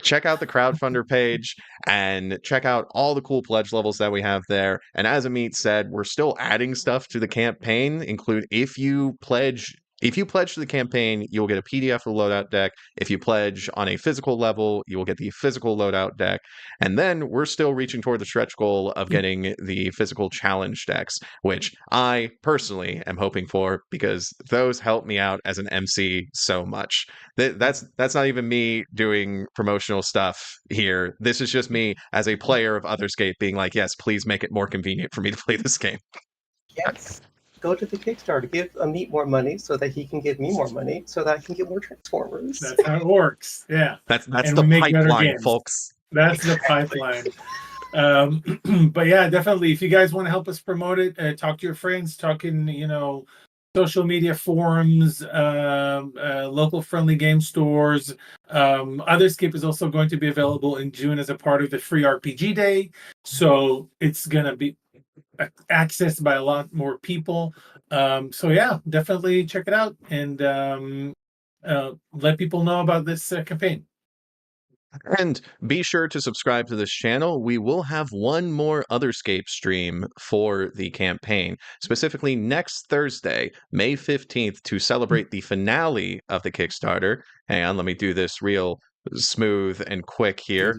check out the crowdfunder page and check out all the cool pledge levels that we have there. And as Amit said, we're still adding stuff to the campaign. Include if you pledge to the campaign, you will get a PDF of the loadout deck. If you pledge on a physical level, you will get the physical loadout deck. And then we're still reaching toward the stretch goal of getting the physical challenge decks, which I personally am hoping for because those help me out as an MC so much. That's not even me doing promotional stuff here. This is just me as a player of Otherscape being like, yes, please make it more convenient for me to play this game. Yes. go to the Kickstarter, give Amit more money so that he can give me more money so that I can get more Transformers. That's how it works. Yeah. That's And the we make better pipeline, games. folks. That's the pipeline. But yeah, definitely. If you guys want to help us promote it, talk to your friends, talk in, social media forums, local friendly game stores. Otherscape is also going to be available in June as a part of the Free RPG Day. So it's going to be accessed by a lot more people. So yeah, definitely check it out and let people know about this campaign. And be sure to subscribe to this channel. We will have one more Otherscape stream for the campaign, specifically next Thursday, May 15th, to celebrate the finale of the Kickstarter. Hang on, let me do this real smooth and quick here.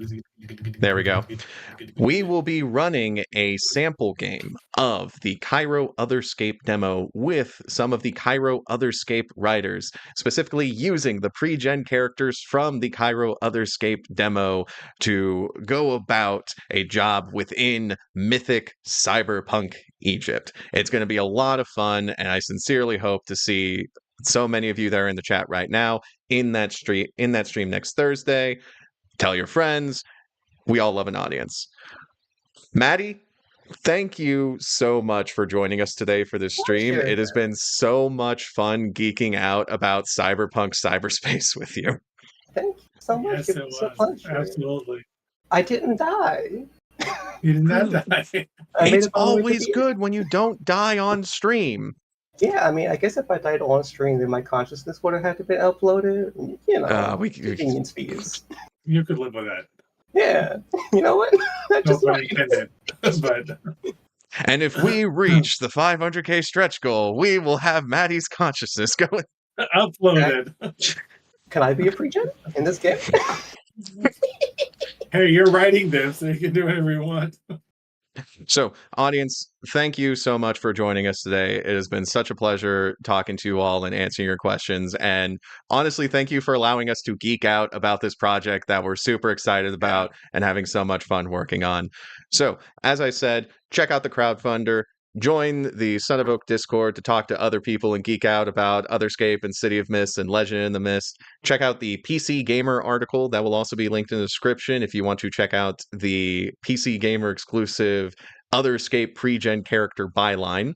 There we go. We will be running a sample game of the Cairo Otherscape demo with some of the Cairo Otherscape writers, specifically using the pre-gen characters from the Cairo Otherscape demo to go about a job within mythic cyberpunk Egypt. It's going to be a lot of fun, and I sincerely hope to see so many of you there in the chat right now in that stream next Thursday. Tell your friends. We all love an audience. Maddie, thank you so much for joining us today for this stream. Sure. It has been so much fun geeking out about Cyberpunk Cyberspace with you. Thank you so much. Yes, it was a pleasure. Absolutely. I didn't die. You did not die. It's always good when you don't die on stream. Yeah, I mean, I guess if I died on stream, then my consciousness would have had to be uploaded. Convenience fees. You could live with that. Yeah, you know what? No pun intended. But and if we reach the 500k stretch goal, we will have Maddie's consciousness going uploaded. Can I be a pre-gen in this game? Hey, you're writing this, so you can do whatever you want. So, audience, thank you so much for joining us today. It has been such a pleasure talking to you all and answering your questions. And honestly, thank you for allowing us to geek out about this project that we're super excited about and having so much fun working on. So, as I said, check out the Crowdfunder. Join the Son of Oak Discord to talk to other people and geek out about Otherscape and City of Mist and Legend in the Mist. Check out the PC Gamer article that will also be linked in the description if you want to check out the PC Gamer exclusive Otherscape pre-gen character Byline.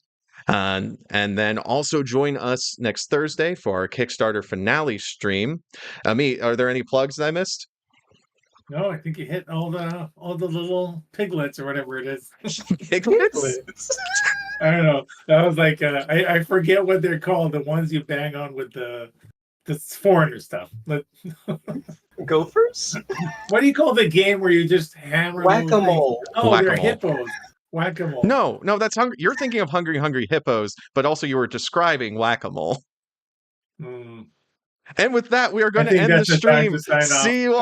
And then also join us next Thursday for our Kickstarter finale stream. Amit, are there any plugs that I missed? No, I think you hit all the little piglets or whatever it is. Piglets? I don't know. That was like I forget what they're called. The ones you bang on with the foreigner stuff. Gophers? What do you call the game where you just hammer? Whack-a-mole. Oh, Whack-a-mole. they're hippos. Whack-a-mole. No, that's hungry. You're thinking of Hungry Hippos, but also you were describing whack-a-mole. Mm. And with that, we are going I to think end the that's the time stream. to sign off. See you all.